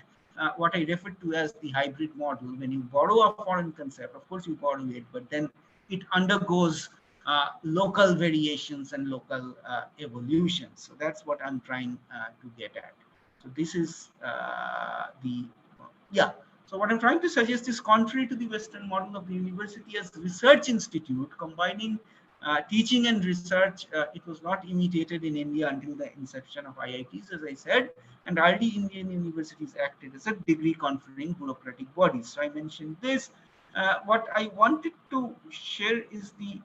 what I referred to as the hybrid model, when you borrow a foreign concept, of course you borrow it, but then it undergoes local variations and local evolutions. So that's what I'm trying to get at. So this is So what I'm trying to suggest is, contrary to the Western model of the university as a research institute, combining teaching and research, it was not imitated in India until the inception of IITs, as I said, and early Indian universities acted as a degree conferring bureaucratic bodies. So I mentioned this. What I wanted to share is the,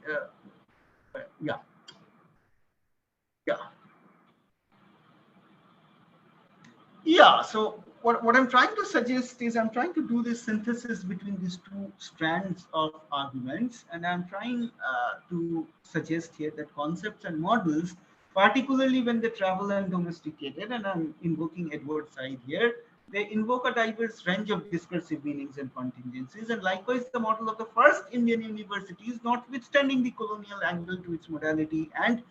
so what I'm trying to suggest is I'm trying to do this synthesis between these two strands of arguments, and I'm trying to suggest here that concepts and models, particularly when they travel and domesticated, and I'm invoking Edward Said here, they invoke a diverse range of discursive meanings and contingencies, and likewise the model of the first Indian universities, notwithstanding the colonial angle to its modality and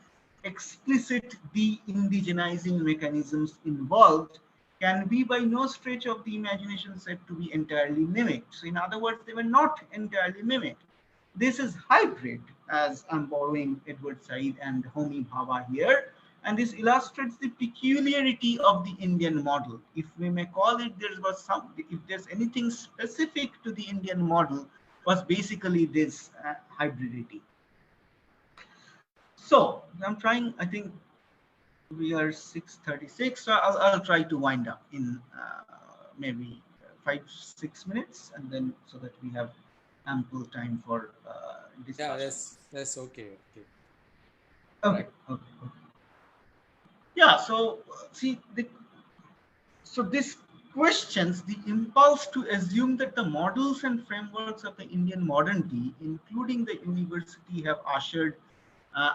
explicit de-indigenizing mechanisms involved, can be by no stretch of the imagination said to be entirely mimicked. So in other words, they were not entirely mimicked. This is hybrid, as I'm borrowing Edward Said and Homi Bhabha here, and this illustrates the peculiarity of the Indian model. If we may call it, if there's anything specific to the Indian model, was basically this hybridity. So I'm trying, I think we are 6:36, so I'll try to wind up in maybe 5-6 minutes, and then so that we have ample time for discussion. Yeah, that's okay. Okay. Yeah. So see, so this questions the impulse to assume that the models and frameworks of the Indian modernity, including the university, have ushered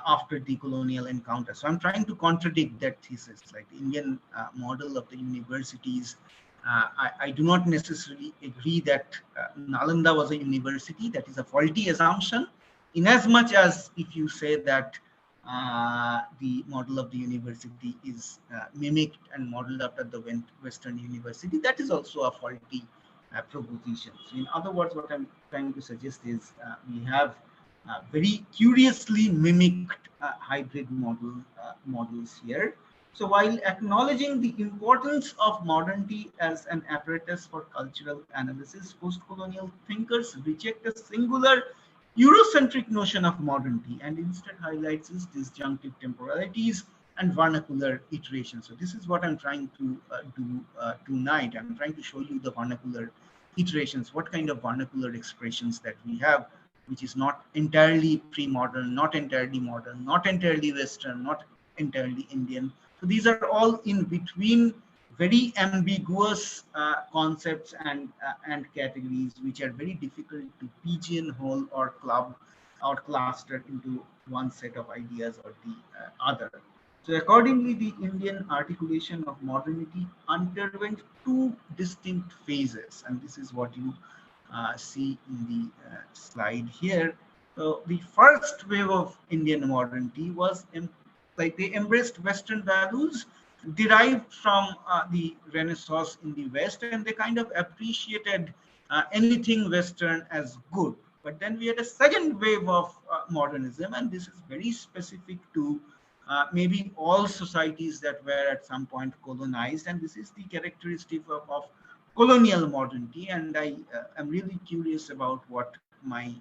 after the colonial encounter. So I'm trying to contradict that thesis, like the Indian model of the universities. I do not necessarily agree that Nalanda was a university. That is a faulty assumption, in as much as if you say that the model of the university is mimicked and modeled after the Western university, that is also a faulty proposition. So in other words, what I'm trying to suggest is we have very curiously mimicked hybrid models here. So while acknowledging the importance of modernity as an apparatus for cultural analysis, post-colonial thinkers reject a singular Eurocentric notion of modernity and instead highlights its disjunctive temporalities and vernacular iterations. So this is what I'm trying to do tonight. I'm trying to show you the vernacular iterations, what kind of vernacular expressions that we have, which is not entirely pre-modern, not entirely modern, not entirely Western, not entirely Indian. So these are all in between very ambiguous concepts and categories, which are very difficult to pigeonhole or club or cluster into one set of ideas or the other. So accordingly, the Indian articulation of modernity underwent two distinct phases, and this is what you see in the slide here. So the first wave of Indian modernity was like they embraced Western values derived from the Renaissance in the West, and they kind of appreciated anything Western as good. But then we had a second wave of modernism, and this is very specific to maybe all societies that were at some point colonized, and this is the characteristic of colonial modernity. And I am really curious about what my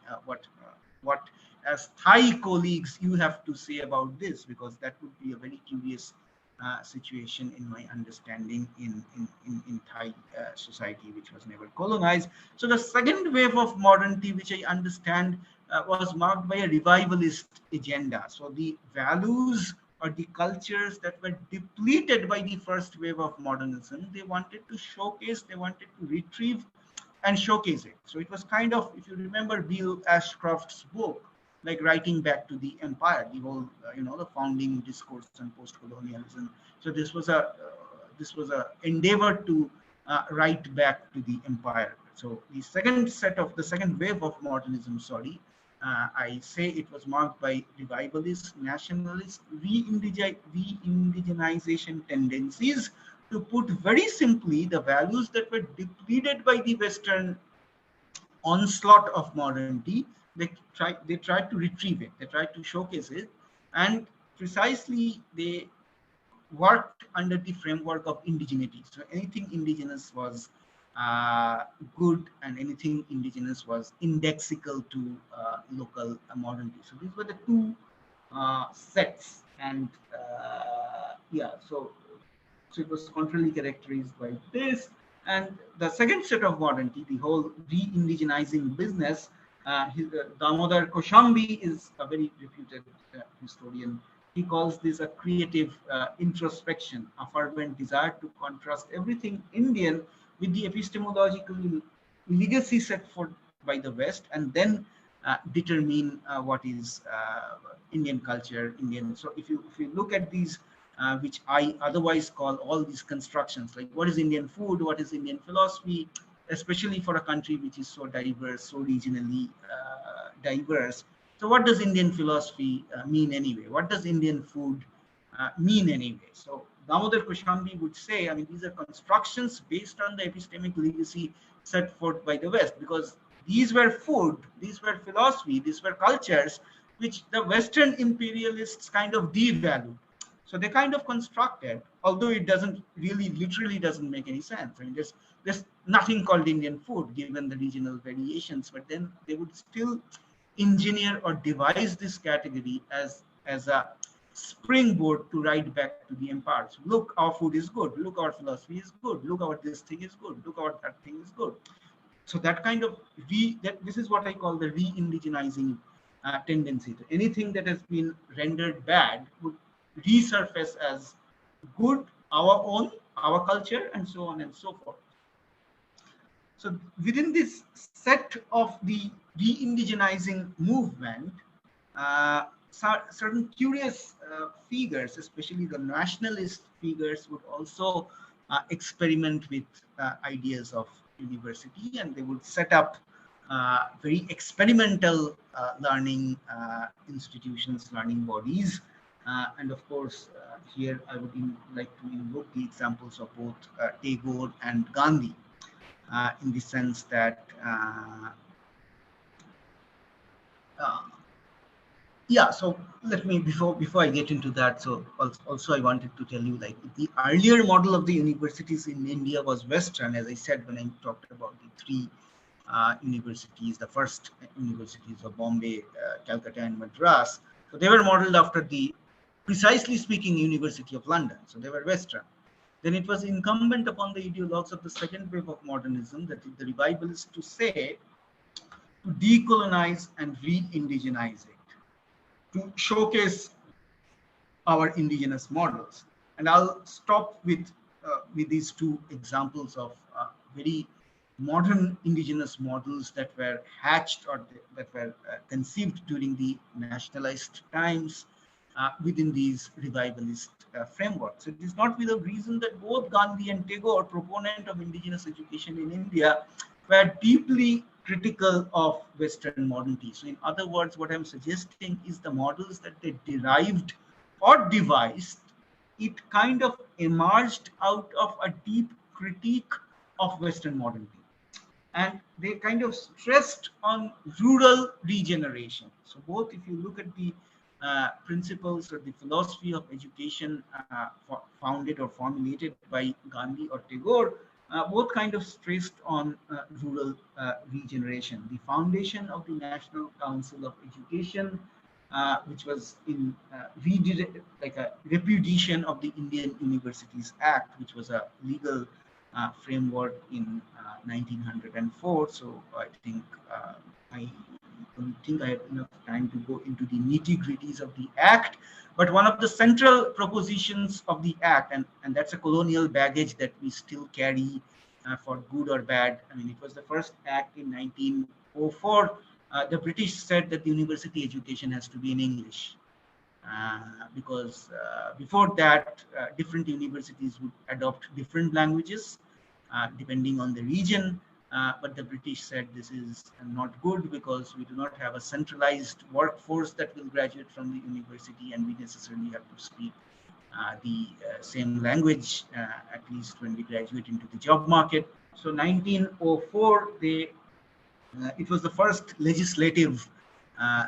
what as Thai colleagues you have to say about this, because that would be a very curious situation in my understanding in Thai society, which was never colonized. So the second wave of modernity, which I understand was marked by a revivalist agenda. So the values or the cultures that were depleted by the first wave of modernism, they wanted to showcase, they wanted to retrieve and showcase it. So it was kind of, if you remember Bill Ashcroft's book, like writing back to the empire, the whole, the founding discourse on post-colonialism. So this was a endeavor to write back to the empire. So the second wave of modernism, I say it was marked by revivalist, nationalist, re-indigenization tendencies. To put very simply, the values that were depleted by the Western onslaught of modernity, they tried to retrieve it, they tried to showcase it, and precisely they worked under the framework of indigeneity. So anything indigenous was good, and anything indigenous was indexical to local modernity. So these were the two sets, and so it was contrarily characterized by this. And the second set of modernity, the whole re-indigenizing business, Damodar Koshambi is a very reputed historian he calls this a creative introspection, a fervent desire to contrast everything Indian with the epistemological legacy set forth by the West, and then determine what is Indian culture, Indian. So if you look at these, which I otherwise call all these constructions, like what is Indian food, what is Indian philosophy, especially for a country which is so diverse, so regionally diverse. So what does Indian philosophy mean anyway? What does Indian food mean anyway? So Damodar Kushambi would say, I mean, these are constructions based on the epistemic legacy set forth by the West, because these were food, these were philosophy, these were cultures which the Western imperialists kind of devalued. So they kind of constructed, although it doesn't really literally doesn't make any sense. I mean, there's nothing called Indian food given the regional variations, but then they would still engineer or devise this category as a springboard to write back to the empires. Look, our food is good. Look, our philosophy is good. Look, our this thing is good. Look, our that thing is good. So that kind of this is what I call the re-indigenizing tendency. Anything that has been rendered bad would resurface as good, our own, our culture, and so on and so forth. So within this set of the re-indigenizing movement, certain curious figures, especially the nationalist figures, would also experiment with ideas of university, and they would set up very experimental learning institutions, learning bodies. And of course, here I would like to invoke the examples of both Tagore and Gandhi, in the sense that yeah, so let me, before I get into that, so also I wanted to tell you, like, the earlier model of the universities in India was Western, as I said when I talked about the three universities, the first universities of Bombay, Calcutta, and Madras. So they were modeled after the, precisely speaking, University of London. So they were Western. Then it was incumbent upon the ideologues of the second wave of modernism, that the revivalists, to say, to decolonize and re-indigenize it, to showcase our indigenous models. And I'll stop with these two examples of very modern indigenous models that were hatched or that were conceived during the nationalist times within these revivalist frameworks. It is not without reason that both Gandhi and Tagore, proponent of indigenous education in India, were deeply critical of Western modernity. So in other words, what I'm suggesting is the models that they derived or devised, it kind of emerged out of a deep critique of Western modernity. And they kind of stressed on rural regeneration. So both, if you look at the principles or the philosophy of education founded or formulated by Gandhi or Tagore, both kind of stressed on rural regeneration. The foundation of the National Council of Education, which was in like a repudiation of the Indian Universities Act, which was a legal framework in 1904. So I think I don't think I have enough time to go into the nitty-gritties of the Act, but one of the central propositions of the Act, and that's a colonial baggage that we still carry for good or bad. I mean, it was the first Act in 1904. The British said that the university education has to be in English, because before that, different universities would adopt different languages depending on the region. But the British said this is not good because we do not have a centralized workforce that will graduate from the university, and we necessarily have to speak the same language, at least when we graduate into the job market. So 1904, it was the first legislative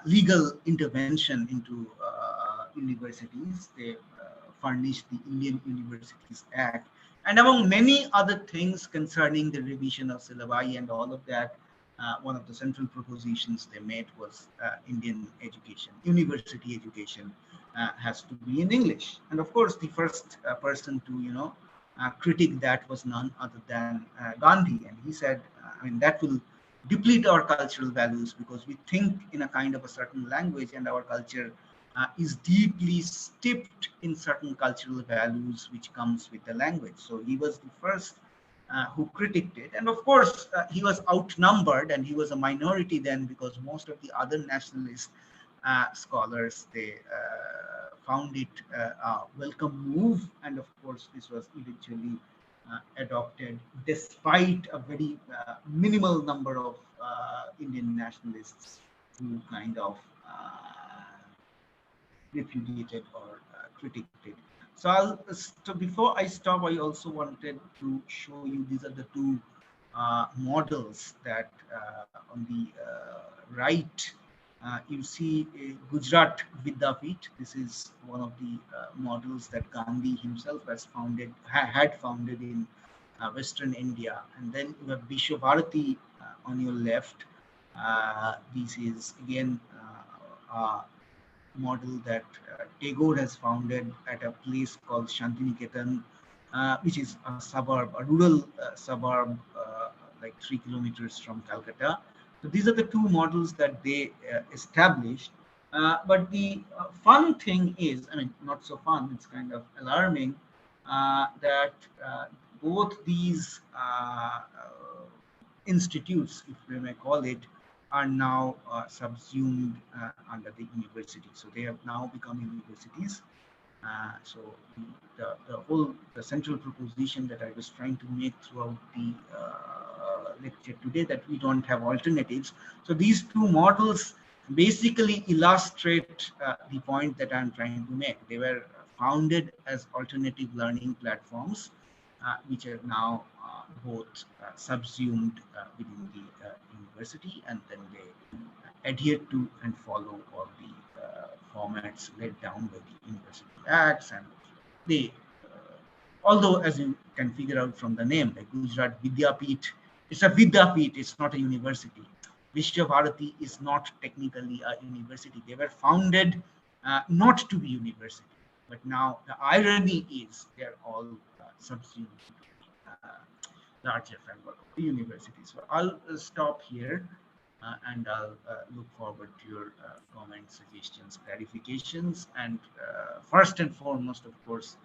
legal intervention into universities. They furnished the Indian Universities Act. And among many other things concerning the revision of syllabi and all of that, one of the central propositions they made was Indian education, university education has to be in English. And of course, the first person to, critique that was none other than Gandhi. And he said, I mean, that will deplete our cultural values because we think in a kind of a certain language and our culture is deeply steeped in certain cultural values which comes with the language. So he was the first who critiqued it. And of course, he was outnumbered, and he was a minority then, because most of the other nationalist scholars, they found it a welcome move. And of course, this was eventually adopted despite a very minimal number of Indian nationalists who kind of repudiated or critiqued it. So before I stop, I also wanted to show you, these are the two models that on the right, you see Gujarat Vidyapith. This is one of the models that Gandhi himself has had founded in Western India. And then you have Vishwabharati on your left. This is again model that Tagore has founded at a place called Shantiniketan, which is a suburb, a rural suburb, like 3 kilometers from Calcutta. So these are the two models that they established. But the fun thing is, I mean, not so fun, it's kind of alarming, that both these institutes, if we may call it, are now subsumed under the university. So they have now become universities. So the central proposition that I was trying to make throughout the lecture today, that we don't have alternatives. So these two models basically illustrate the point that I'm trying to make. They were founded as alternative learning platforms, which are now both subsumed within the university, and then they adhere to and follow all the formats laid down by the University Acts. And they, although as you can figure out from the name, like Gujarat Vidyapith, it's a Vidyapith, it's not a university. Vishwabharati is not technically a university. They were founded not to be university, but now the irony is they're all subsumed larger framework of the university. So I'll stop here and I'll look forward to your comments, suggestions, clarifications, and first and foremost, of course,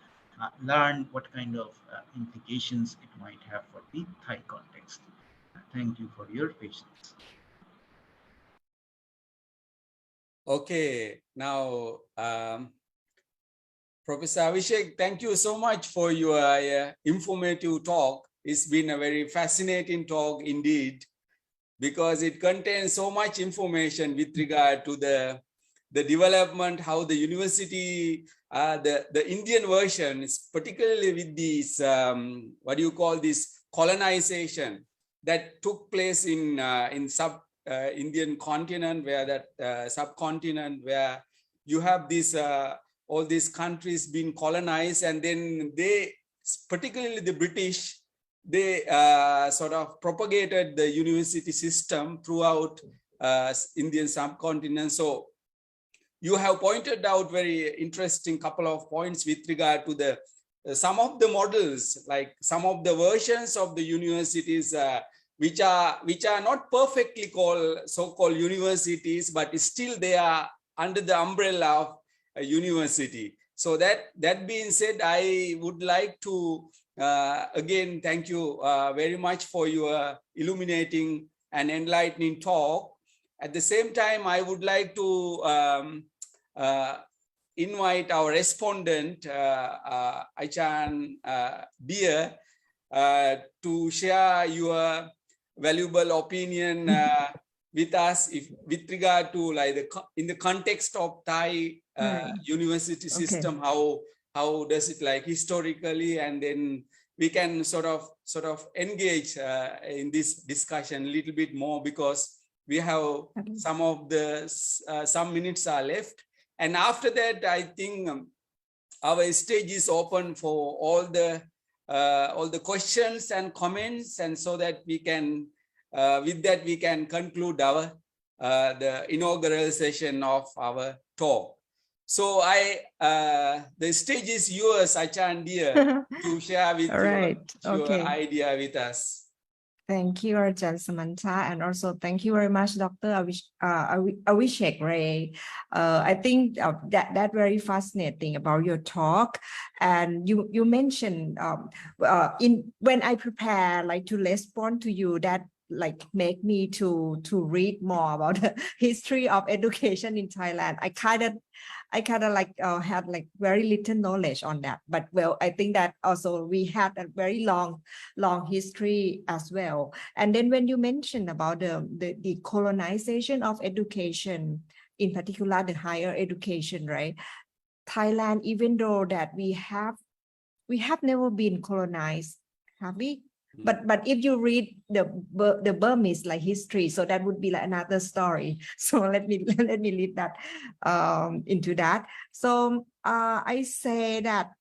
learn what kind of implications it might have for the Thai context. Thank you for your patience. Okay, now Professor Avishek, thank you so much for your informative talk. It's been a very fascinating talk indeed, because it contains so much information with regard to the development, how the university, the Indian version, is particularly with this, what do you call this, colonization that took place in Indian continent, where that subcontinent, where you have this all these countries being colonized, and then they, particularly the British, they sort of propagated the university system throughout Indian subcontinent. So you have pointed out very interesting couple of points with regard to the some of the models, like some of the versions of the universities which are not perfectly so-called universities, but still they are under the umbrella of a university. So that being said, I would like to again thank you very much for your illuminating and enlightening talk. At the same time, I would like to invite our respondent, Achan Dear, to share your valuable opinion with us, with regard to like in the context of Thai university system, how does it like historically, and then we can sort of engage in this discussion a little bit more, because we have some minutes are left, and after that I think our stage is open for all the questions and comments, and so that we can with that we can conclude our the inaugural session of our talk. So the stage is yours, Achan Dear, to share with your idea with us. Thank you, Ajahn Samantha, and also thank you very much, Dr. Avishek Ray. I think that very fascinating about your talk, and you mentioned in when I prepare like to respond to you, that like make me to read more about the history of education in Thailand. I kind of like had like very little knowledge on that, but well, I think that also we had a very long history as well. And then when you mentioned about the colonization of education, in particular the higher education, right? Thailand, even though that we have never been colonized, have we? But if you read the Burmese like history, so that would be like another story. So let me leave that into that. So I say that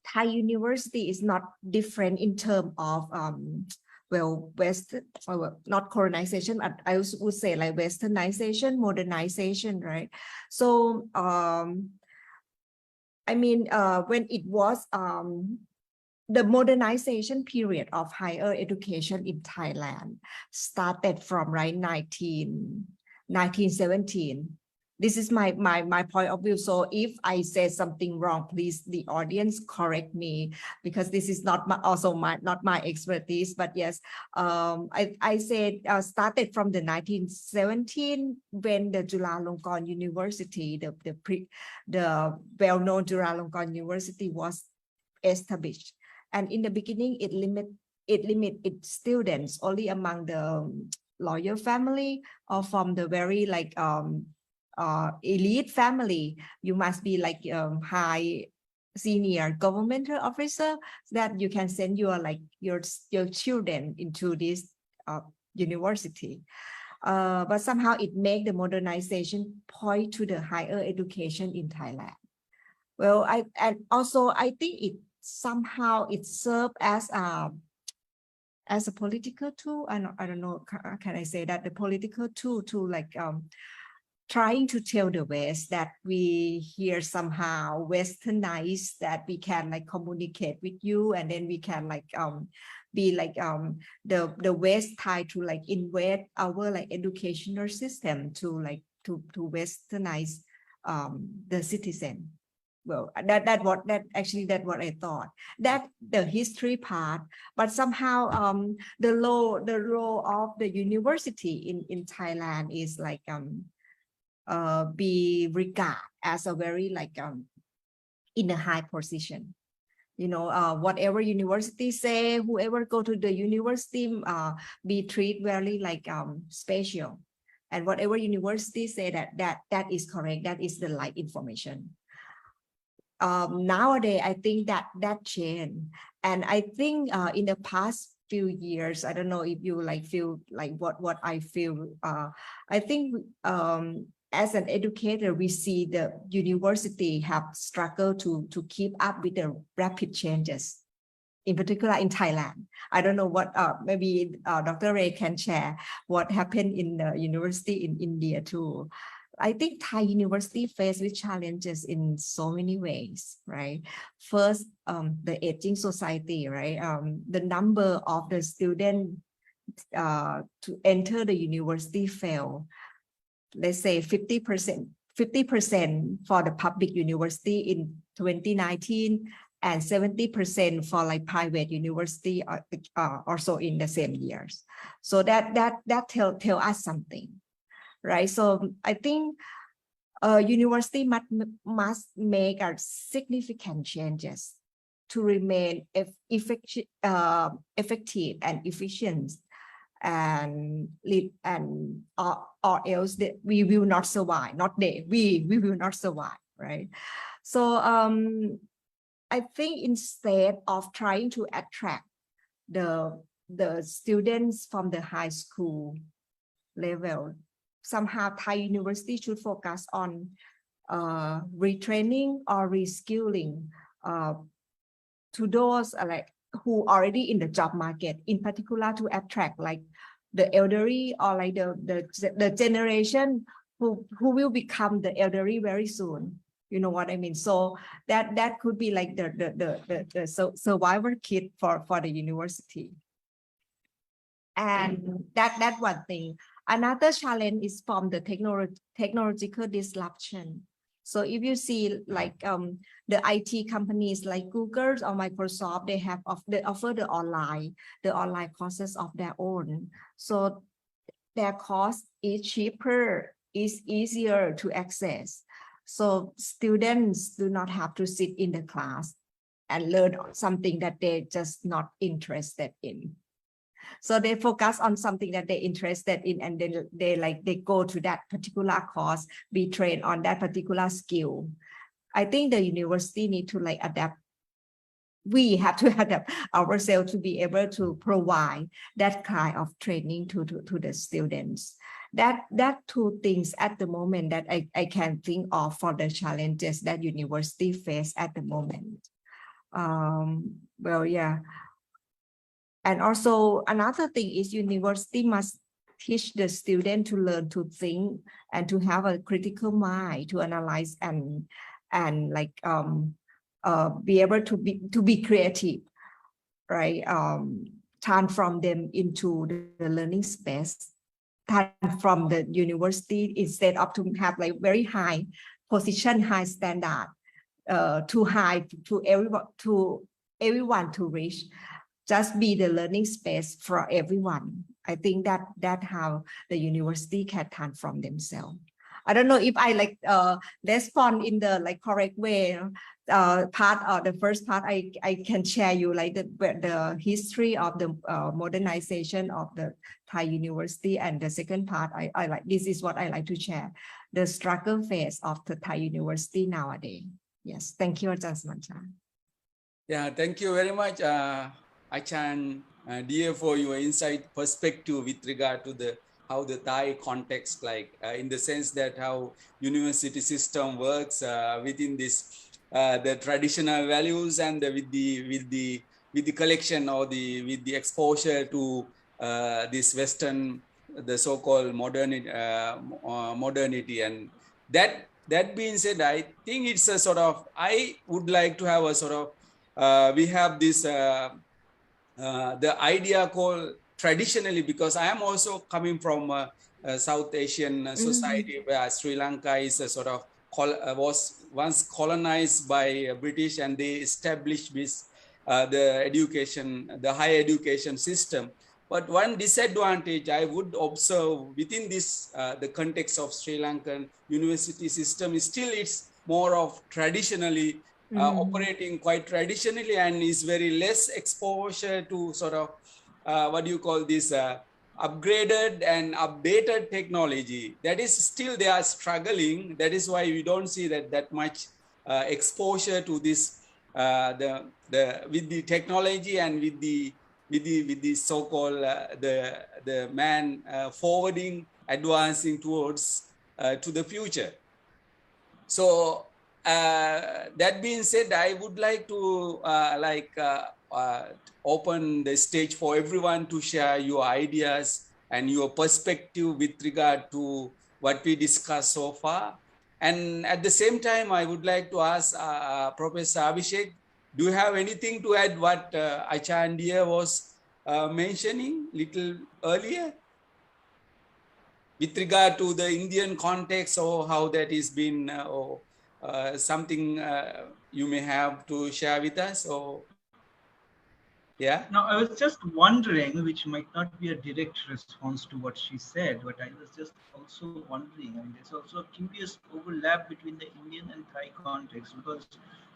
Thai university is not different in terms of well, not colonization, I would say like westernization, modernization, right? So I mean, when it was the modernization period of higher education in Thailand started from 1917. This is my point of view. So if I say something wrong, please, the audience, correct me, because this is not my expertise. But yes, I said started from the 1917 when the Chulalongkorn University, the well-known Chulalongkorn University was established. And in the beginning, it limit its students only among the lawyer family or from the very like elite family. You must be like high senior governmental officer so that you can send your children into this university. But somehow it made the modernization point to the higher education in Thailand. Well, I think it somehow it served as a political tool. I don't know, can I say that, the political tool to like trying to tell the West that we here somehow westernized, that we can like communicate with you, and then we can like be like the West try to like invade our like educational system to like to westernizze the citizen. Well, that's what I thought, that the history part. But somehow the role of the university in Thailand is like be regarded as a very like in a high position. You know, whatever university say, whoever go to the university be treated very like special, and whatever university say that is correct, that is the right information. Nowadays, I think that changed, and I think in the past few years, I don't know if you like feel like what I feel. I think as an educator, we see the university have struggled to keep up with the rapid changes, in particular in Thailand. I don't know what maybe Dr. Ray can share what happened in the university in India too. I think Thai university faced with challenges in so many ways, right? First, the aging society, right? The number of the students to enter the university fell. Let's say 50% for the public university in 2019, and 70% for like private university also in the same years. So that tell us something. Right, so I think university must make a significant changes to remain effective and efficient, and or else that we will not survive. We will not survive, right? So I think instead of trying to attract the students from the high school level, somehow Thai university should focus on retraining or reskilling to those like who already in the job market, in particular to attract like the elderly or like the generation who will become the elderly very soon. You know what I mean? So that could be like the survivor kit for the university. And that one thing. Another challenge is from the technological disruption. So if you see like the IT companies like Google or Microsoft, they offer the online courses of their own. So their cost is cheaper, is easier to access. So students do not have to sit in the class and learn something that they're just not interested in. So they focus on something that they're interested in, and then they go to that particular course, be trained on that particular skill. I think the university need to like adapt. We have to adapt ourselves to be able to provide that kind of training to the students. That two things at the moment that I can think of for the challenges that university face at the moment. Well, yeah. And also another thing is university must teach the student to learn to think and to have a critical mind, to analyze and like be able to be creative, right? Transform them into the learning space, from the university, instead of to have like very high position, high standard, too high to everyone to reach. Just be the learning space for everyone. I think that how the university can transform themselves. I don't know if I like respond in the like correct way. Part of the first part, I can share you like the history of the modernization of the Thai university, and the second part I like, this is what I like to share, the struggle phase of the Thai university nowadays. Yes, thank you, Ajahn Samantha. Yeah, thank you very much, Achan, dear, for your insight perspective with regard to how the Thai context, like in the sense that how university system works within this the traditional values, and with the collection or with the exposure to this Western, the so-called modernity. And that being said, I think it's a sort of, I would like to have a sort of we have this the idea called traditionally, because I am also coming from a South Asian society where Sri Lanka is a sort of was once colonized by British, and they established this the higher education system. But one disadvantage I would observe within this the context of Sri Lankan university system is still it's more of traditionally operating quite traditionally, and is very less exposure to sort of what do you call this upgraded and updated technology. That is still they are struggling. That is why we don't see that much exposure to this with the technology and with the so-called the man forwarding, advancing towards to the future. So that being said, I would like to open the stage for everyone to share your ideas and your perspective with regard to what we discussed so far. And at the same time, I would like to ask Professor Avishek, do you have anything to add what Achan dear was mentioning little earlier with regard to the Indian context, or how that is been something you may have to share with us? Or yeah. Now, I was just wondering, which might not be a direct response to what she said, but I was just also wondering, I mean, there's also a curious overlap between the Indian and Thai context, because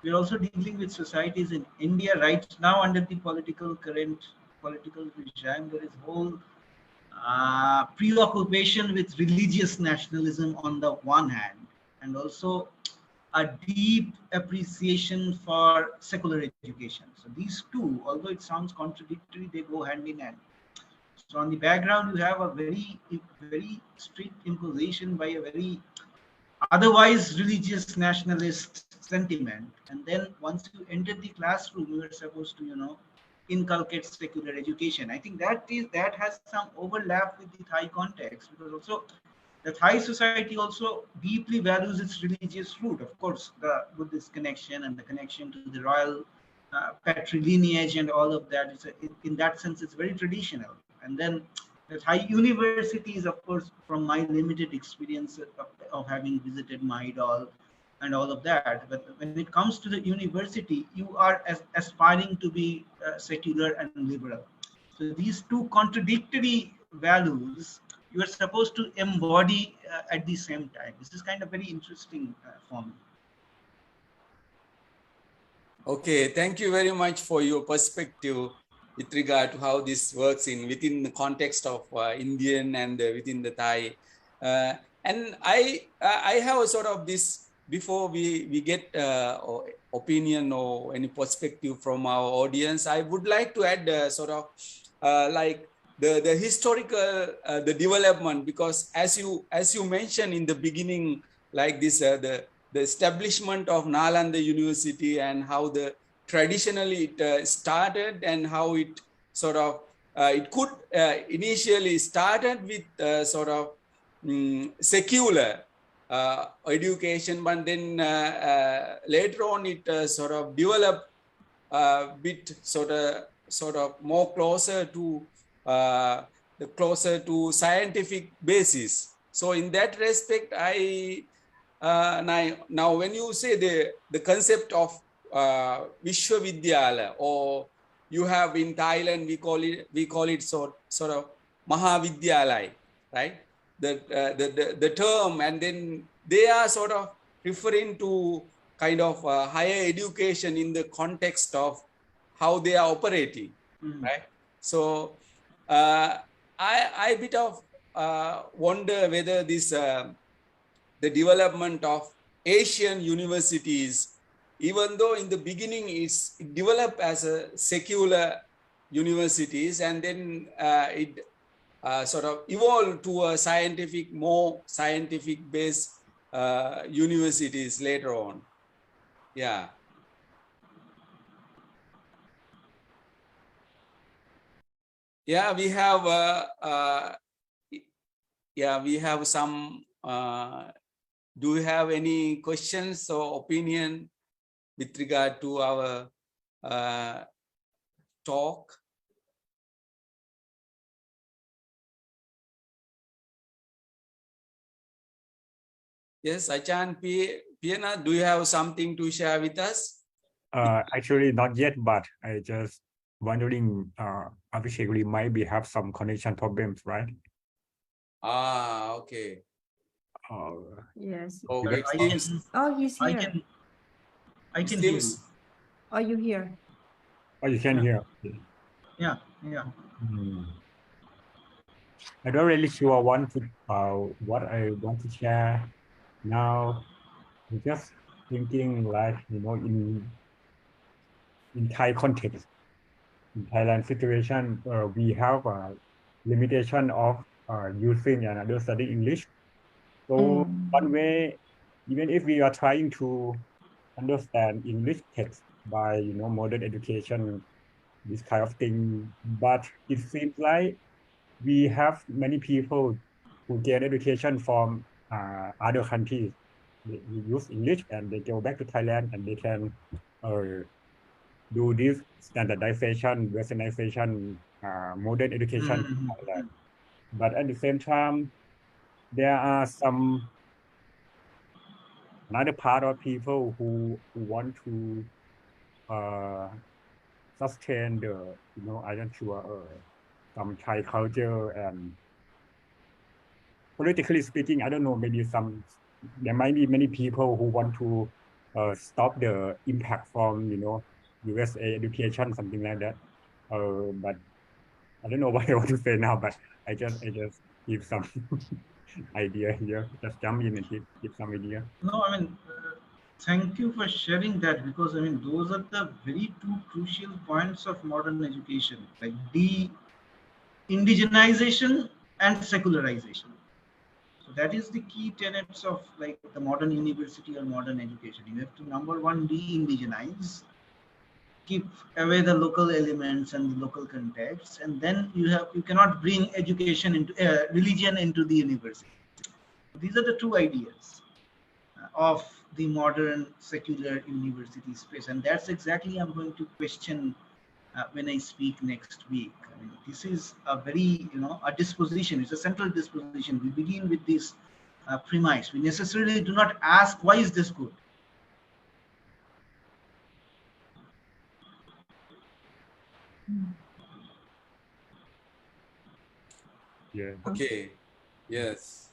we're also dealing with societies in India right now under the current political regime. There is whole preoccupation with religious nationalism on the one hand, and also a deep appreciation for secular education. So these two, although it sounds contradictory, they go hand in hand. So on the background, you have a very strict imposition by a very otherwise religious nationalist sentiment. And then once you enter the classroom, you are supposed to, inculcate secular education. I think that has some overlap with the Thai context, because also the Thai society also deeply values its religious root. Of course, the Buddhist connection and the connection to the royal patrilineage and all of that. In that sense, it's very traditional. And then that high universities, of course, from my limited experience of having visited Maidol and all of that, but when it comes to the university, you are aspiring to be secular and liberal. So these two contradictory values you are supposed to embody at the same time. This is kind of very interesting for me. Okay, thank you very much for your perspective with regard to how this works within the context of Indian and within the Thai. And I have a sort of this, before we get opinion or any perspective from our audience, I would like to add sort of like the historical the development, because as you mentioned in the beginning, like this the establishment of Nalanda University and how traditionally it started, and how it sort of it could initially started with sort of secular education, but then later on it sort of developed a bit sort of more closer to scientific basis. So in that respect, now when you say the concept of Vishwavidyalaya, or you have in Thailand we call it sort of Mahavidyalaya, right? The term, and then they are sort of referring to kind of higher education in the context of how they are operating, right? So I bit of wonder whether this the development of Asian universities, even though in the beginning it developed as a secular universities, and then it sort of evolved to a more scientific based universities later on. Yeah. Yeah, we have some. Do you have any questions or opinion with regard to our talk? Yes, Achan Piana, do you have something to share with us? Actually, not yet, but I just wondering, Avishek, we might have some connection problems, right? Ah, okay. Yes. Okay, it seems. Oh, he's here. I can hear you. Oh, you hear? Oh, you can hear. Yeah. I don't really sure what I want to share now. I'm just thinking, like, in Thai context, in Thailand situation, we have a limitation of using and understanding English. So one way, even if we are trying to understand English text by modern education, this kind of thing, but it seems like we have many people who get education from other countries. They use English and they go back to Thailand and they can do this standardization, westernization, modern education in Thailand. But at the same time, there are some another part of people who want to sustain the I'm not sure some Thai culture, and politically speaking, I don't know, maybe there might be many people who want to stop the impact from USA education, something like that. But I don't know what I want to say now, but I just give some idea here. Just jump in and give some idea. No, I mean, thank you for sharing that, because I mean those are the very two crucial points of modern education, like de-indigenization and secularization. So that is the key tenets of like the modern university or modern education. You have to, number one, de-indigenize, keep away the local elements and the local context, and then you cannot bring education into religion into the university. These are the two ideas of the modern secular university space, and that's exactly I'm going to question when I speak next week. I mean, this is a very, a disposition. It's a central disposition. We begin with this premise. We necessarily do not ask, why is this good? Yeah. Okay. Yes.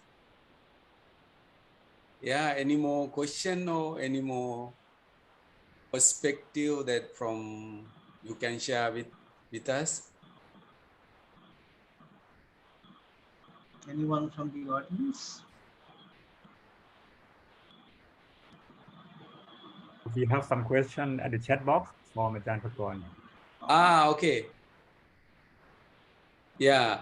Yeah. Any more question or any more perspective that from you can share with us? Anyone from the audience? We have some question at the chat box from Ajahn Pakon. Okay. Yeah.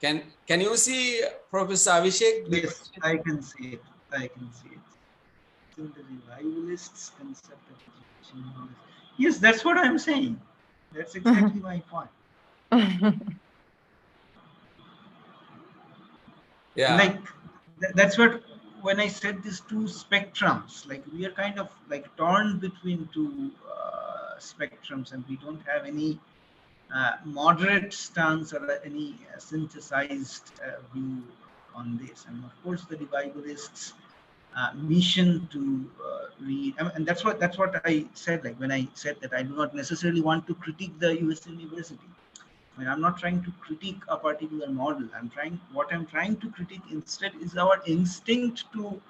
Can you see Professor Avishek? Yes, I can see it. I can see it. In the revivalists concept of education knowledge. Yes, that's what I'm saying. That's exactly my point. Yeah. Like that's what, when I said these two spectrums, like we are kind of like torn between two spectrums, and we don't have any moderate stance or any synthesized view on this. And of course, the revivalists' mission to read, and that's what I said. Like when I said that I do not necessarily want to critique the U.S. University. I mean, I'm not trying to critique a particular model. What I'm trying to critique instead is our instinct to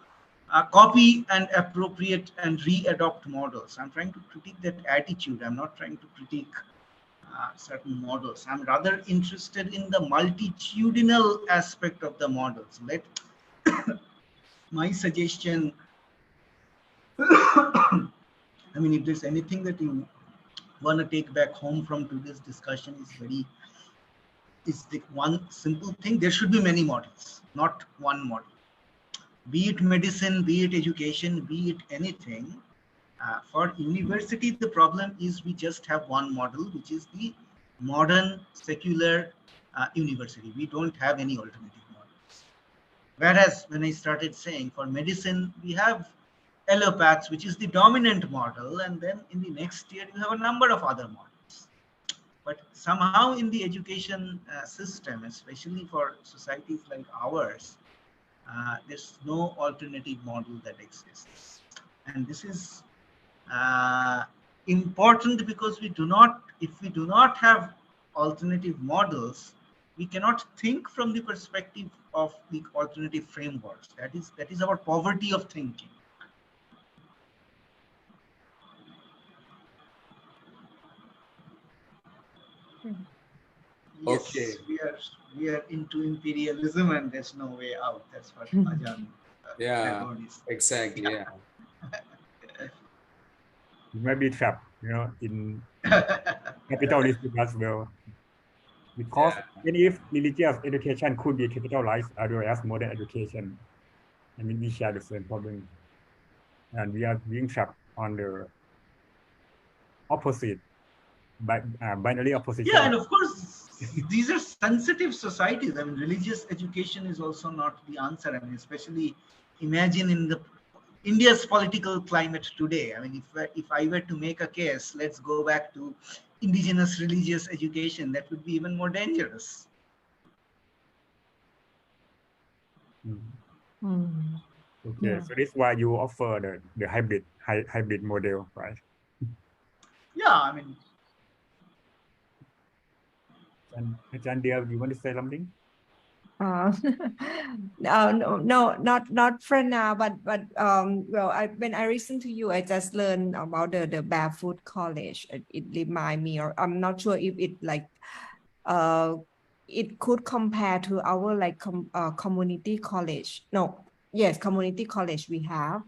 copy and appropriate and re-adopt models. I'm trying to critique that attitude. I'm not trying to critique certain models. I'm rather interested in the multitudinal aspect of the models. Let my suggestion, I mean, if there's anything that you want to take back home from today's discussion, is the one simple thing: there should be many models, not one model. Be it medicine, be it education, be it anything. For university, the problem is we just have one model, which is the modern secular university. We don't have any alternative models. Whereas when I started saying for medicine, we have allopaths, which is the dominant model, and then in the next year you have a number of other models. But somehow in the education system, especially for societies like ours, there's no alternative model that exists. And this is important because if we do not have alternative models, we cannot think from the perspective of the alternative frameworks. That is our poverty of thinking. Yes, Okay. we are into imperialism, and there's no way out. That's what Ajahn Yeah. Exactly. Yeah. Maybe trapped, in capitalism as well. Because even if religious education could be capitalized as well as modern education, I mean, we share the same problem. And we are being trapped on the opposite, binary opposition. Yeah, and of course, these are sensitive societies. I mean, religious education is also not the answer. I mean, especially imagine in India's political climate today. I mean, if I were to make a case, let's go back to indigenous religious education, that would be even more dangerous. Okay, yeah. So this is why you offer the hybrid model, right? Yeah, I mean. And Dev, you want to say something? No, not for now. But well, when I listen to you, I just learned about the Barefoot College. It remind me, or I'm not sure if it it could compare to our community college. No, yes, community college we have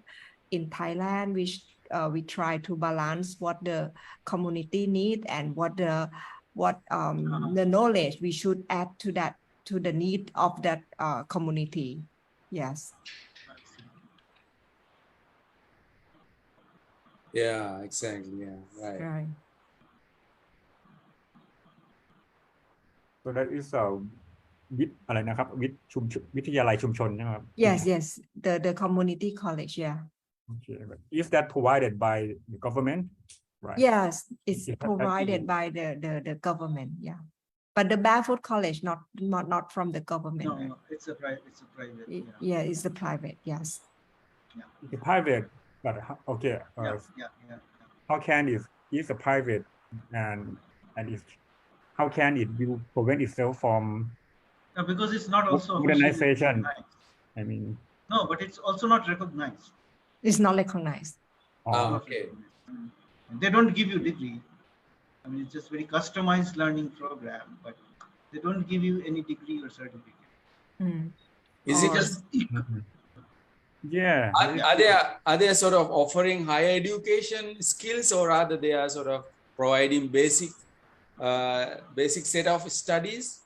in Thailand, which we try to balance what the community need and what the knowledge we should add to that, to the need of that community. Yes. Yeah, exactly. Yeah, right. So that isอะไรนะครับวิทยาลัยชุมชนนะครับ Yes, the community college, yeah. Okay, but is that provided by the government right? Yes, it's It's provided by the government. Yeah, but the Barefoot College, not from the government. No, Right? no, it's a private. Yeah, it's the private. Yes. It's a private, but okay. Yeah. How can it's a private and it's how can it will prevent itself from No, because it's not also officially modernization? recognized. I mean, No, but it's also not recognized. It's not recognized. oh, Okay. They don't give you degree. I mean, it's just very customized learning program, but they don't give you any degree or certificate. Mm. Is it Or- just yeah. are they sort of offering higher education skills, or rather they are sort of providing basic set of studies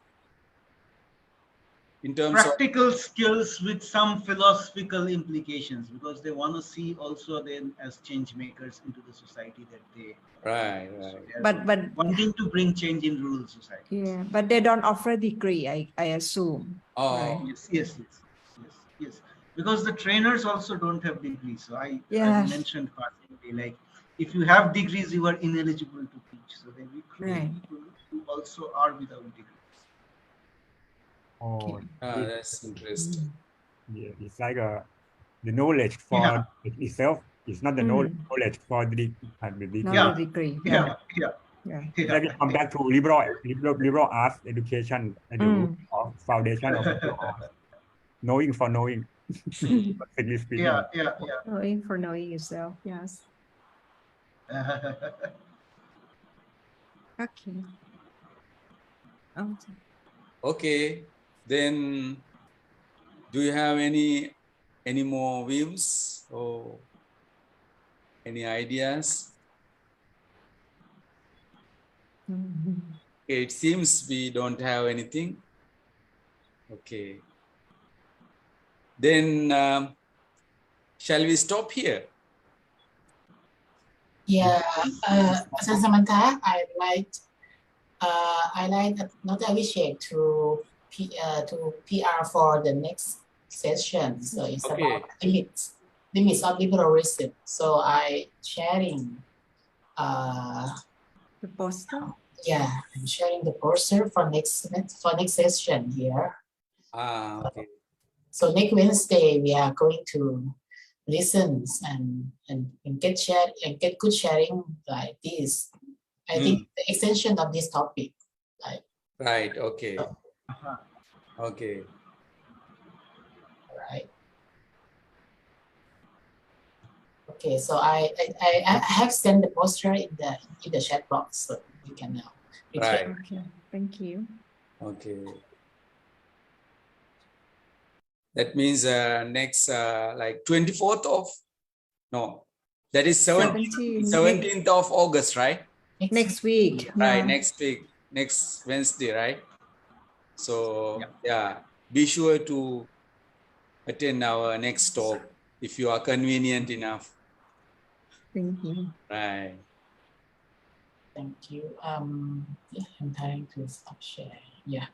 in terms Practical skills with some philosophical implications, because they want to see also them as change makers into the society that they Right. So they are but wanting to bring change in rural society. yeah, but they don't offer degree. I assume. Oh, Right. Yes. Because the trainers also don't have degrees. So I Yes. mentioned passively, like if you have degrees, you are ineligible to teach. So they recruit Right. people who also are without degrees. Oh, that's interesting. yeah. It's like the knowledge for itself. It's not the knowledge for the degree. Not the degree. Yeah. Let me come back to liberal arts education at the root of foundation of liberal arts. Knowing for knowing. Strictly speaking. Yeah. Knowing for knowing yourself. Yes. Okay. Okay, then do you have any more views or any ideas? Okay, it seems we don't have anything. Okay. Then shall we stop here? Yeah, Samantha, I like Dr. Avishek to PR for the next session. So it's about limits of liberalism. So I sharing the poster. Yeah, I'm sharing the poster for next session here. Okay. So next Wednesday we are going to listen and get good sharing like this. I think the extension of this topic. Right. Okay. Okay. All right. Okay. So I have sent the poster in the chat box, so you can now. Right. Okay. Thank you. Okay. That means next like 24th of that is 17th of August, right? Next week. Right, next week, next Wednesday, right? So yeah, be sure to attend our next talk if you are convenient enough. Thank you. Right. Thank you. I'm trying to stop sharing. Yeah.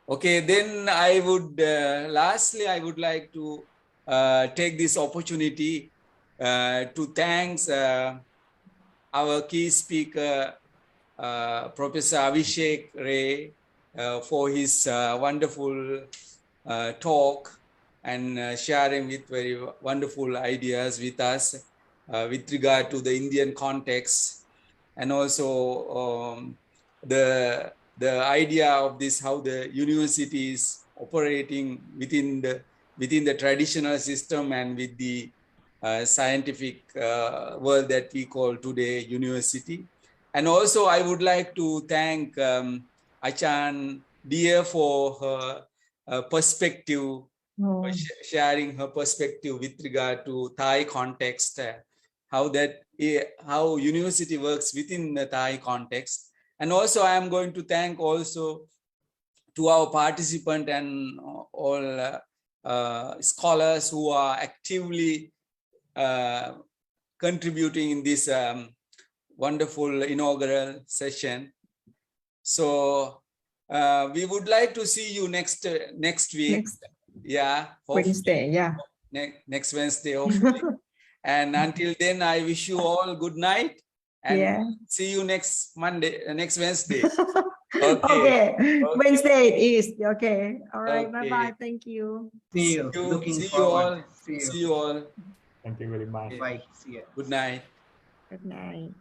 Okay, then I would lastly I would like to take this opportunity to thank our key speaker, Professor Avishek Ray, for his wonderful talk and sharing with very wonderful ideas with us with regard to the Indian context, and also the idea of this, how the university is operating within the traditional system and with the scientific world that we call today university. And also I would like to thank Achan Dear for her perspective, for sharing her perspective with regard to Thai context, how university works within the Thai context. And also I am going to thank also to our participant and all scholars who are actively contributing in this wonderful inaugural session. So we would like to see you next week. Wednesday, next Wednesday, hopefully. And until then, I wish you all good night And Yeah. see you next Wednesday. Okay. Wednesday it is. Okay. All right. Okay. Bye-bye. Thank you. See you. Looking See you forward. all. See you. See you all. Thank you very much. Bye. See you. Good night. Good night.